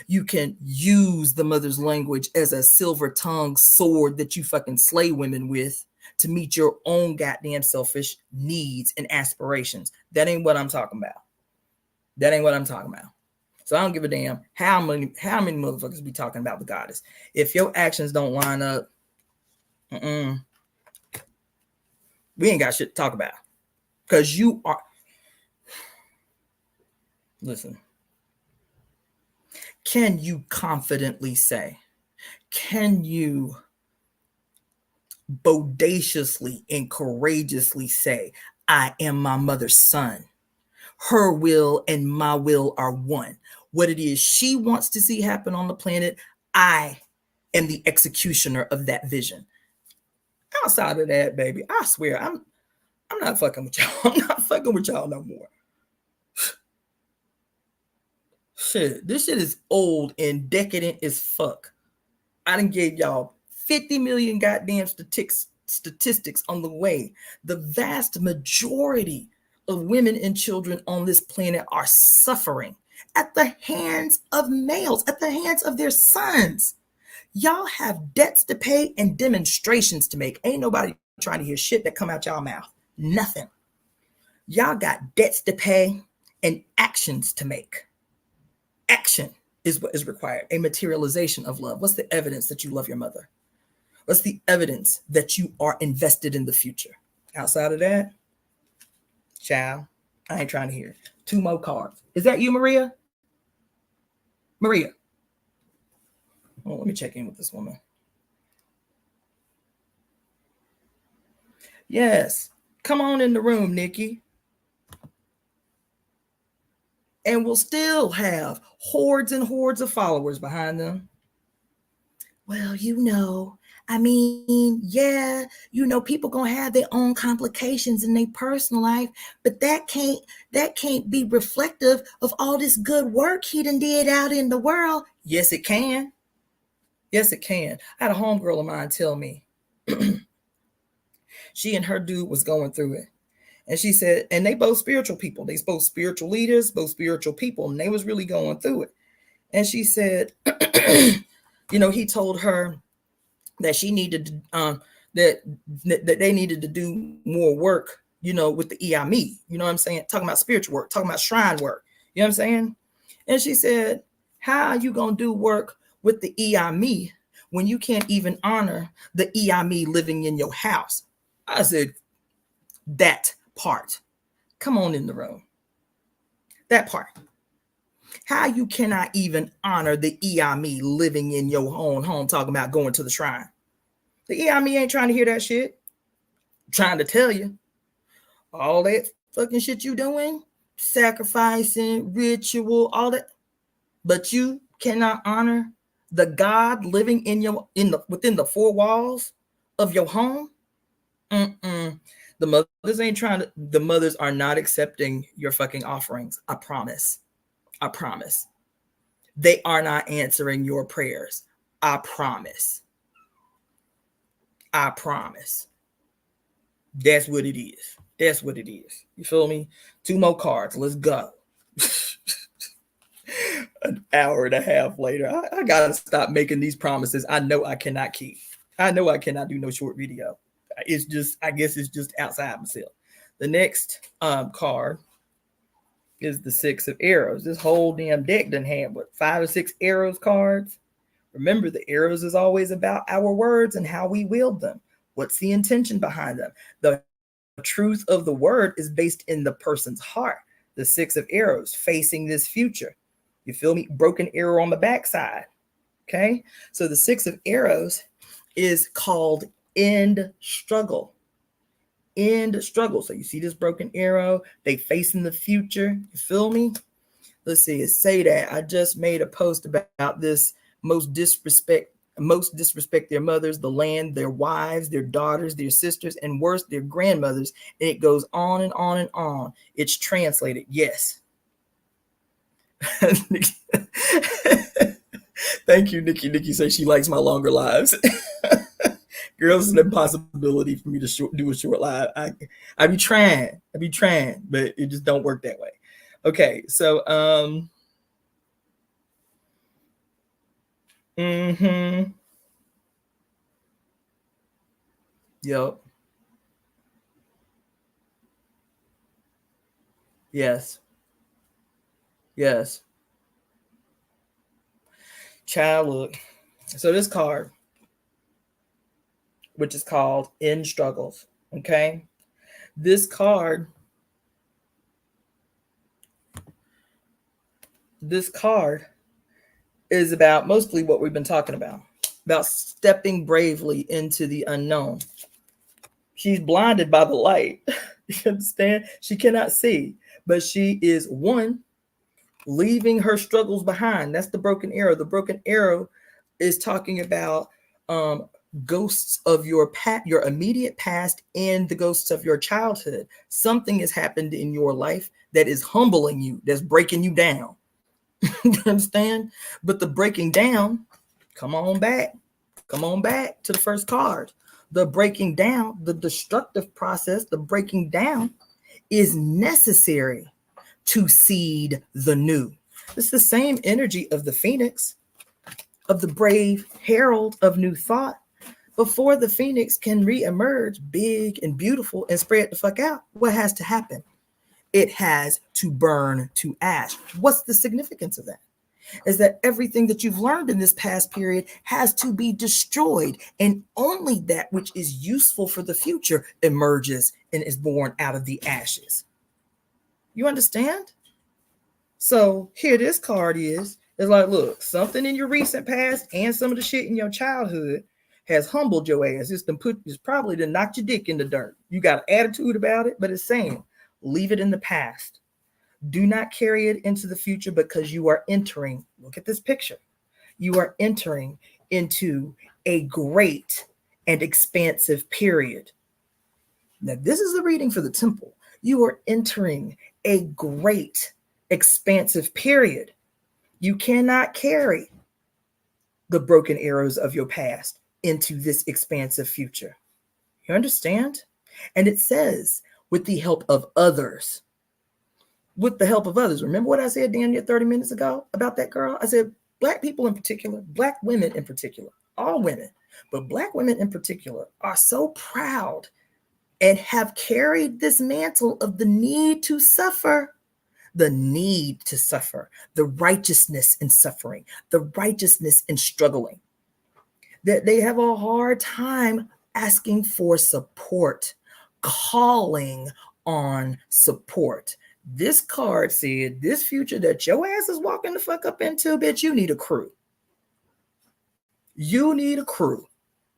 you can use the mother's language as a silver-tongued sword that you fucking slay women with to meet your own goddamn selfish needs and aspirations. That ain't what I'm talking about. That ain't what I'm talking about. So I don't give a damn how many motherfuckers be talking about the goddess. If your actions don't line up, we ain't got shit to talk about. Because you are... Listen. Can you confidently say, can you bodaciously and courageously say, I am my mother's son. Her will and my will are one. What it is she wants to see happen on the planet, I am the executioner of that vision. Outside of that, baby, I swear, I'm not fucking with y'all. I'm not fucking with y'all no more. Shit, this shit is old and decadent as fuck. I done gave y'all 50 million goddamn statistics on the way. The vast majority of women and children on this planet are suffering at the hands of males, at the hands of their sons. Y'all have debts to pay and demonstrations to make. Ain't nobody trying to hear shit that come out y'all mouth. Nothing. Y'all got debts to pay and actions to make. Action is what is required. A materialization of love. What's the evidence that you love your mother? What's the evidence that you are invested in the future? Outside of that, child, I ain't trying to hear it. 2 more cards. Is that you, Maria? Maria. Oh, let me check in with this woman. Yes. Come on in the room, Nikki. And we'll still have hordes and hordes of followers behind them. Well, I mean, yeah, people gonna have their own complications in their personal life, but that can't be reflective of all this good work he done did out in the world. Yes, it can. Yes, it can. I had a homegirl of mine tell me she and her dude was going through it. And she said, and they both spiritual people. They both spiritual leaders, both spiritual people, and they was really going through it. And she said, he told her that she needed that they needed to do more work, with the EIME. You know what I'm saying? Talking about spiritual work, talking about shrine work. You know what I'm saying? And she said, how are you going to do work with the EIME when you can't even honor the EIME living in your house? I said, that part. Come on in the room. That part. How you cannot even honor the EIME living in your own home, talking about going to the shrine. The EIME ain't trying to hear that shit. I'm trying to tell you. All that fucking shit you doing, sacrificing, ritual, all that. But you cannot honor the God living within the 4 walls of your home. The mothers ain't trying to. The mothers are not accepting your fucking offerings. I promise. I promise. They are not answering your prayers. I promise. I promise. That's what it is. That's what it is. You feel me? 2 more cards. Let's go. An hour and a half later, I gotta stop making these promises I know I cannot keep. I know I cannot do no short video. It's just, I guess it's just outside myself. The next card is the 6 of arrows. This whole damn deck done had 5 or 6 arrows cards. Remember, the arrows is always about our words and how we wield them. What's the intention behind them? The truth of the word is based in the person's heart. The 6 of arrows facing this future. You feel me? Broken arrow on the backside. Okay. So the 6 of arrows is called end struggle. End struggle. So you see this broken arrow, they facing the future. You feel me? Let's see. Say that I just made a post about this most disrespect their mothers, the land, their wives, their daughters, their sisters, and worse, their grandmothers. And it goes on and on and on. It's translated. Yes. Thank you, Nikki. Nikki says she likes my longer lives. Girls, it's an impossibility for me to do a short live. I be trying, but it just don't work that way. Okay, so yep. Yes. Yes. Child, look. So this card, which is called In Struggles, okay? This card is about mostly what we've been talking about stepping bravely into the unknown. She's blinded by the light. You understand? She cannot see, but she is one, leaving her struggles behind. That's the broken arrow. The broken arrow is talking about ghosts of your immediate past and the ghosts of your childhood. Something has happened in your life that is humbling you, that's breaking you down. You understand? But the breaking down, come on back to the first card. The breaking down, the destructive process, the breaking down is necessary to seed the new. It's the same energy of the phoenix, of the brave herald of new thought. Before the phoenix can reemerge big and beautiful and spread the fuck out, what has to happen? It has to burn to ash. What's the significance of that? Is that everything that you've learned in this past period has to be destroyed, and only that which is useful for the future emerges and is born out of the ashes. You understand? So here this card is. It's like, look, something in your recent past and some of the shit in your childhood has humbled your ass. It's probably to knock your dick in the dirt. You got an attitude about it, but it's saying, leave it in the past. Do not carry it into the future, because you are entering, look at this picture. You are entering into a great and expansive period. Now, this is the reading for the temple. You are entering a great, expansive period. You cannot carry the broken arrows of your past into this expansive future. You understand? And it says, with the help of others. With the help of others. Remember what I said damn near 30 minutes ago about that girl? I said, Black people in particular, Black women in particular, all women, but Black women in particular are so proud and have carried this mantle of the need to suffer, the righteousness in suffering, the righteousness in struggling, that they have a hard time asking for support, calling on support. This card said, this future that your ass is walking the fuck up into, bitch, you need a crew. You need a crew.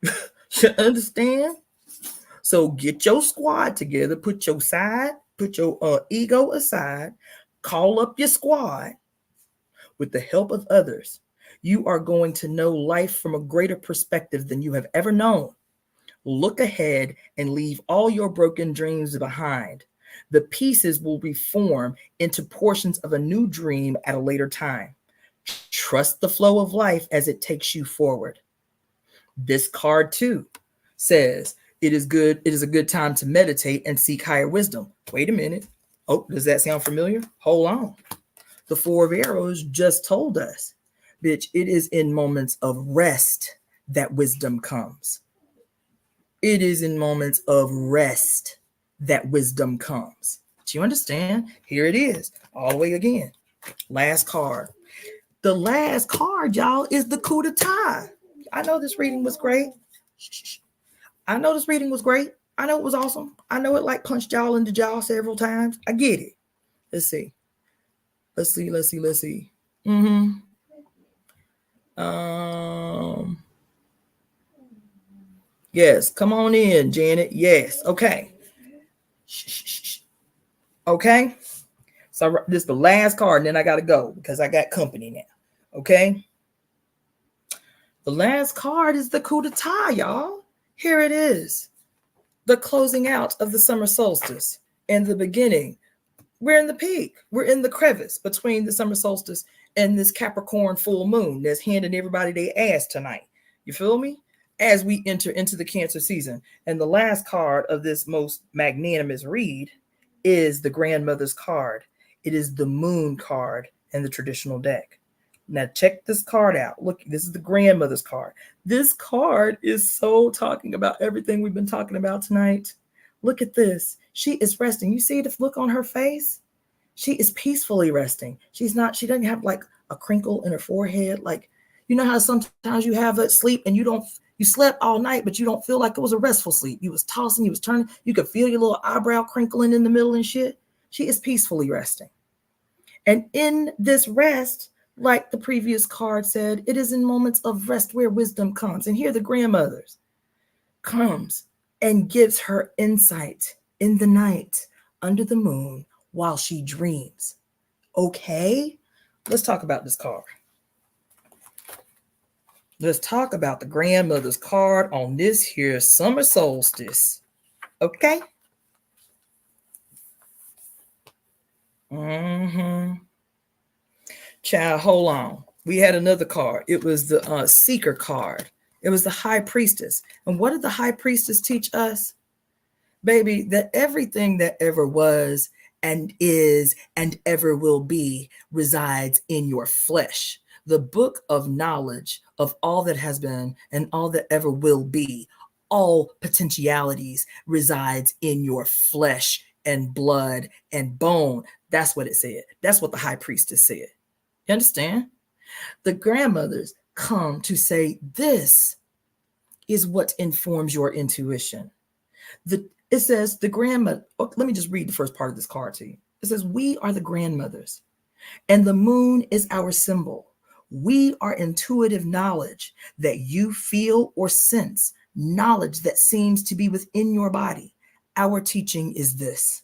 You understand? So get your squad together, put your ego aside, call up your squad. With the help of others, you are going to know life from a greater perspective than you have ever known. Look ahead and leave all your broken dreams behind. The pieces will reform into portions of a new dream at a later time. Trust the flow of life as it takes you forward. This card too says, it is a good time to meditate and seek higher wisdom. Wait a minute. Oh, does that sound familiar? Hold on. The Four of Arrows just told us, bitch, it is in moments of rest that wisdom comes. It is in moments of rest that wisdom comes. Do you understand? Here it is, all the way again. Last card. The last card, y'all, is the coup d'etat. I know this reading was great. I know this reading was great. I know it was awesome. I know it like punched y'all in the jaw several times. I get it. Let's see. Yes, come on in, Janet. Yes. Okay. Okay. So this is the last card, and then I got to go because I got company now. Okay. The last card is the coup d'etat, y'all. Here it is. The closing out of the summer solstice and the beginning. We're in the peak. We're in the crevice between the summer solstice and this Capricorn full moon that's handing everybody their ass tonight. You feel me? As we enter into the Cancer season. And the last card of this most magnanimous read is the grandmother's card. It is the moon card in the traditional deck. Now check this card out. Look, this is the grandmother's card. This card is so talking about everything we've been talking about tonight. Look at this. She is resting. You see the look on her face? She is peacefully resting. She doesn't have like a crinkle in her forehead. Like, you know how sometimes you have a sleep and you slept all night, but you don't feel like it was a restful sleep. You was tossing, you was turning. You could feel your little eyebrow crinkling in the middle and shit. She is peacefully resting. And in this rest, like the previous card said, it is in moments of rest where wisdom comes. And here the grandmother's comes and gives her insight in the night under the moon while she dreams. Okay, let's talk about this card. Let's talk about the grandmother's card on this here summer solstice. Okay? Child, hold on. We had another card. It was the seeker card. It was the high priestess. And what did the high priestess teach us? Baby, that everything that ever was and is and ever will be resides in your flesh. The book of knowledge of all that has been and all that ever will be, all potentialities resides in your flesh and blood and bone. That's what it said. That's what the high priestess said. You understand? The grandmothers come to say this is what informs your intuition. It says the grandmother, let me just read the first part of this card to you. It says, we are the grandmothers, and the moon is our symbol. We are intuitive knowledge that you feel or sense, knowledge that seems to be within your body. Our teaching is this: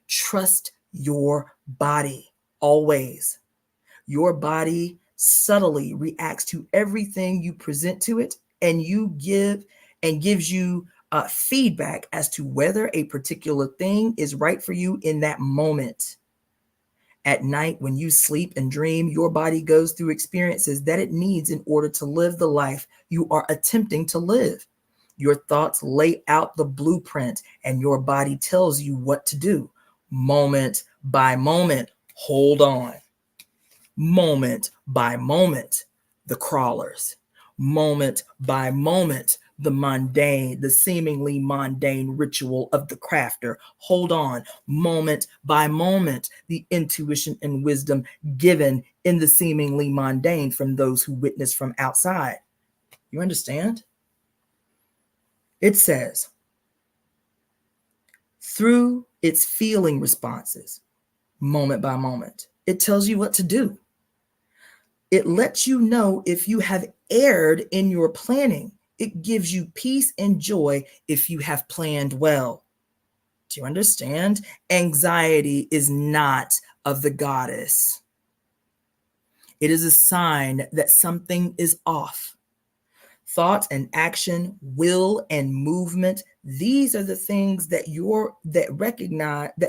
trust your body always. Your body subtly reacts to everything you present to it, and gives you feedback as to whether a particular thing is right for you in that moment. At night, when you sleep and dream, your body goes through experiences that it needs in order to live the life you are attempting to live. Your thoughts lay out the blueprint, and your body tells you what to do. Moment by moment, hold on. Moment by moment, the crawlers. Moment by moment, the seemingly mundane ritual of the crafter. Hold on. Moment by moment, the intuition and wisdom given in the seemingly mundane from those who witness from outside. You understand? It says, through its feeling responses, moment by moment, it tells you what to do. It lets you know if you have erred in your planning. It gives you peace and joy if you have planned well. Do you understand? Anxiety is not of the goddess. It is a sign that something is off. Thought and action, will and movement, these are the things that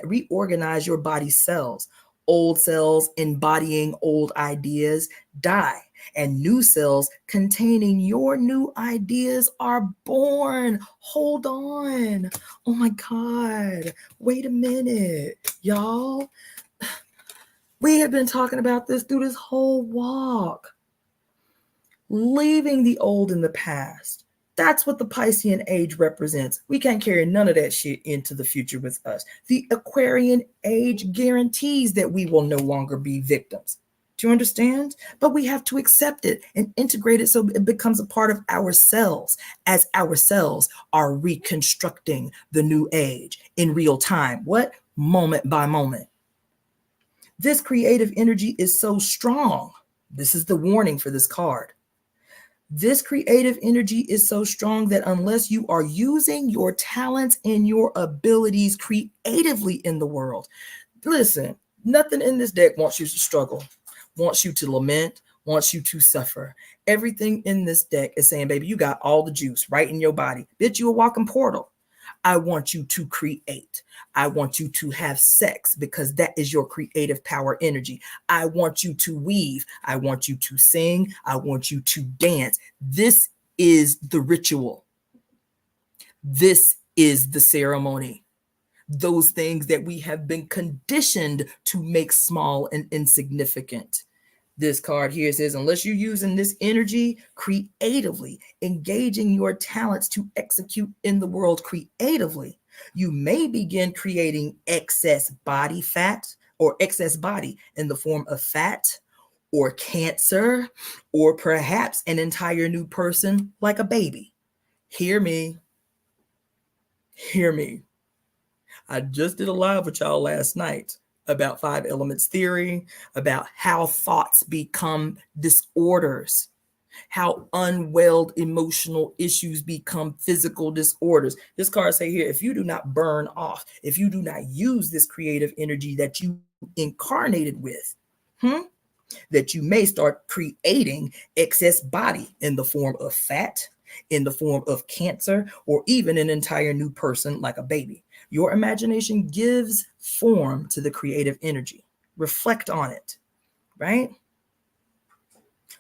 reorganize your body's cells. Old cells embodying old ideas die, and new cells containing your new ideas are born. Hold on. Oh my God. Wait a minute, y'all. We have been talking about this through this whole walk. Leaving the old in the past. That's what the Piscean age represents. We can't carry none of that shit into the future with us. The Aquarian age guarantees that we will no longer be victims. Do you understand? But we have to accept it and integrate it so it becomes a part of ourselves, as ourselves are reconstructing the new age in real time. What? Moment by moment. This creative energy is so strong. This is the warning for this card. This creative energy is so strong that unless you are using your talents and your abilities creatively in the world, listen, Nothing in this deck wants you to struggle, wants you to lament, wants you to suffer. Everything in this deck is saying, baby, you got all the juice right in your body. Bitch, you a walking portal. I want you to create. I want you to have sex because that is your creative power energy. I want you to weave. I want you to sing. I want you to dance. This is the ritual. This is the ceremony. Those things that we have been conditioned to make small and insignificant. This card here says, unless you're using this energy creatively, engaging your talents to execute in the world creatively, you may begin creating excess body fat or excess body in the form of fat or cancer, or perhaps an entire new person like a baby. Hear me. Hear me. I just did a live with y'all last night about 5 elements theory, about how thoughts become disorders, how unwelled emotional issues become physical disorders. This card say here, if you do not burn off, if you do not use this creative energy that you incarnated with, that you may start creating excess body in the form of fat, in the form of cancer, or even an entire new person like a baby. Your imagination gives form to the creative energy. Reflect on it, right?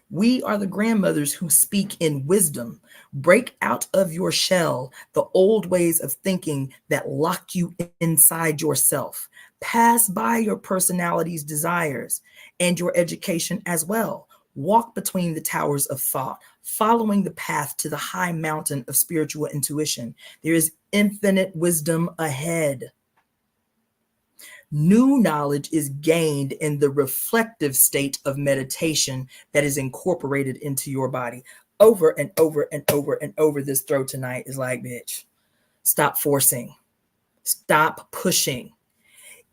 We are the grandmothers who speak in wisdom. Break out of your shell the old ways of thinking that lock you inside yourself. Pass by your personality's desires and your education as well. Walk between the towers of thought, following the path to the high mountain of spiritual intuition. There is infinite wisdom ahead. New knowledge is gained in the reflective state of meditation that is incorporated into your body. Over and over and over and over, this throw tonight is like, bitch, stop forcing, stop pushing.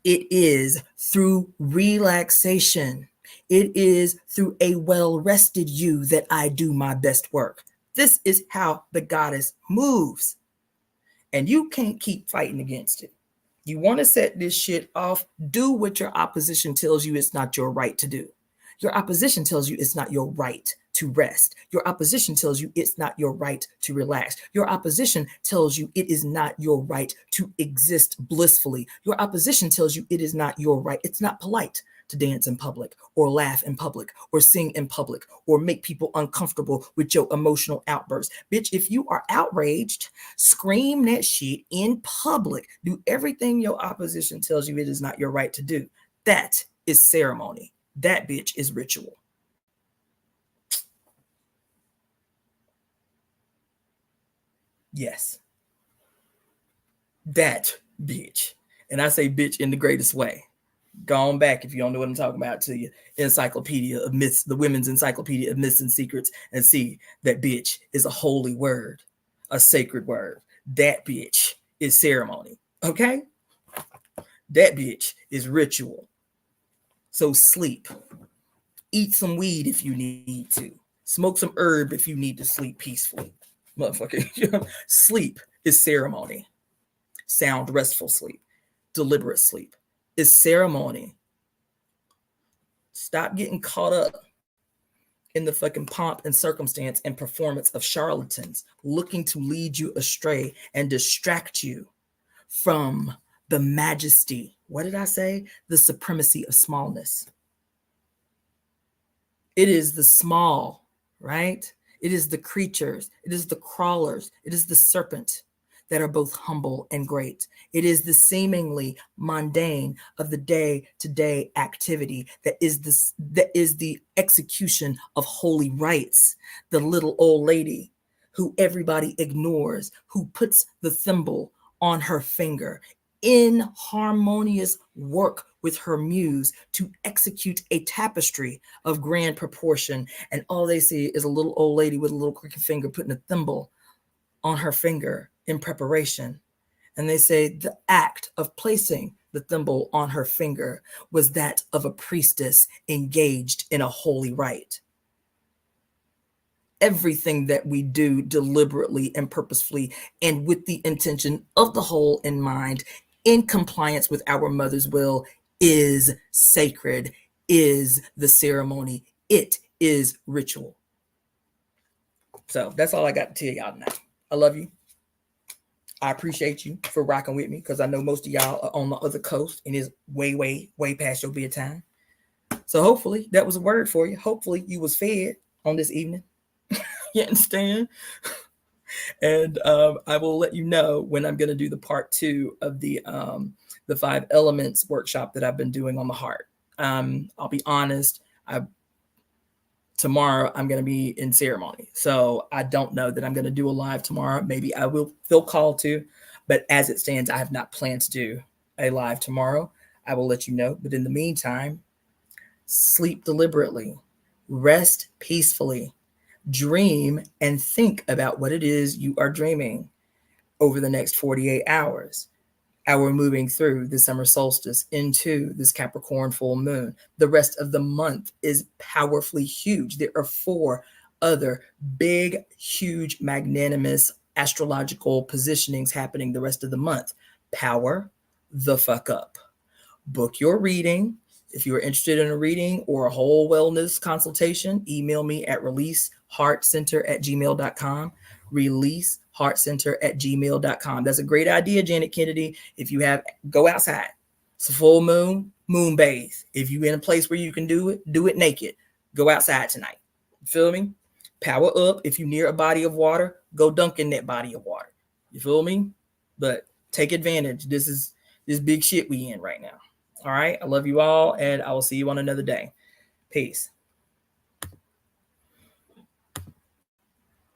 It is through relaxation. It is through a well-rested you that I do my best work. This is how the goddess moves. And you can't keep fighting against it. You want to set this shit off, do what your opposition tells you it's not your right to do. Your opposition tells you it's not your right to rest. Your opposition tells you it's not your right to relax. Your opposition tells you it is not your right to exist blissfully. Your opposition tells you it is not your right. It's not polite to dance in public or laugh in public or sing in public or make people uncomfortable with your emotional outbursts. Bitch, if you are outraged, scream that shit in public. Do everything your opposition tells you it is not your right to do. That is ceremony. That bitch is ritual. Yes. That bitch. And I say bitch in the greatest way. Go on back if you don't know what I'm talking about to you. Encyclopedia of Myths, the Women's Encyclopedia of Myths and Secrets, and see that bitch is a holy word, a sacred word. That bitch is ceremony. Okay? That bitch is ritual. So sleep. Eat some weed if you need to. Smoke some herb if you need to sleep peacefully. Motherfucker. Sleep is ceremony. Sound, restful sleep. Deliberate sleep is ceremony. Stop getting caught up in the fucking pomp and circumstance and performance of charlatans looking to lead you astray and distract you from the majesty. What did I say? The supremacy of smallness. It is the small, right? It is the creatures. It is the crawlers. It is the serpent that are both humble and great. It is the seemingly mundane of the day-to-day activity that is the execution of holy rites. The little old lady who everybody ignores, who puts the thimble on her finger in harmonious work with her muse to execute a tapestry of grand proportion. And all they see is a little old lady with a little crooked finger putting a thimble on her finger in preparation. And they say the act of placing the thimble on her finger was that of a priestess engaged in a holy rite. Everything that we do deliberately and purposefully and with the intention of the whole in mind, in compliance with our mother's will, is sacred, is the ceremony. It is ritual. So that's all I got to tell y'all tonight. I love you. I appreciate you for rocking with me because I know most of y'all are on the other coast and it's way, way, way past your bedtime. So hopefully that was a word for you. Hopefully you was fed on this evening. You understand? And I will let you know when I'm going to do the part 2 of the 5 elements workshop that I've been doing on the heart. I'll be honest. Tomorrow I'm going to be in ceremony. So I don't know that I'm going to do a live tomorrow. Maybe I will feel called to, but as it stands, I have not planned to do a live tomorrow. I will let you know. But in the meantime, sleep deliberately, rest peacefully, dream and think about what it is you are dreaming over the next 48 hours. We're moving through the summer solstice into this Capricorn full moon. The rest of the month is powerfully huge. There are 4 other big, huge, magnanimous astrological positionings happening the rest of the month. Power the fuck up. Book your reading. If you are interested in a reading or a whole wellness consultation, email me at releaseheartcenter@gmail.com. releaseheartcenter@gmail.com. That's a great idea, Janet Kennedy. If you have, go outside. It's a full moon, moon bathe. If you're in a place where you can do it naked. Go outside tonight. You feel me? Power up. If you're near a body of water, go dunk in that body of water. You feel me? But take advantage. This is this big shit we in right now. All right. I love you all, and I will see you on another day. Peace.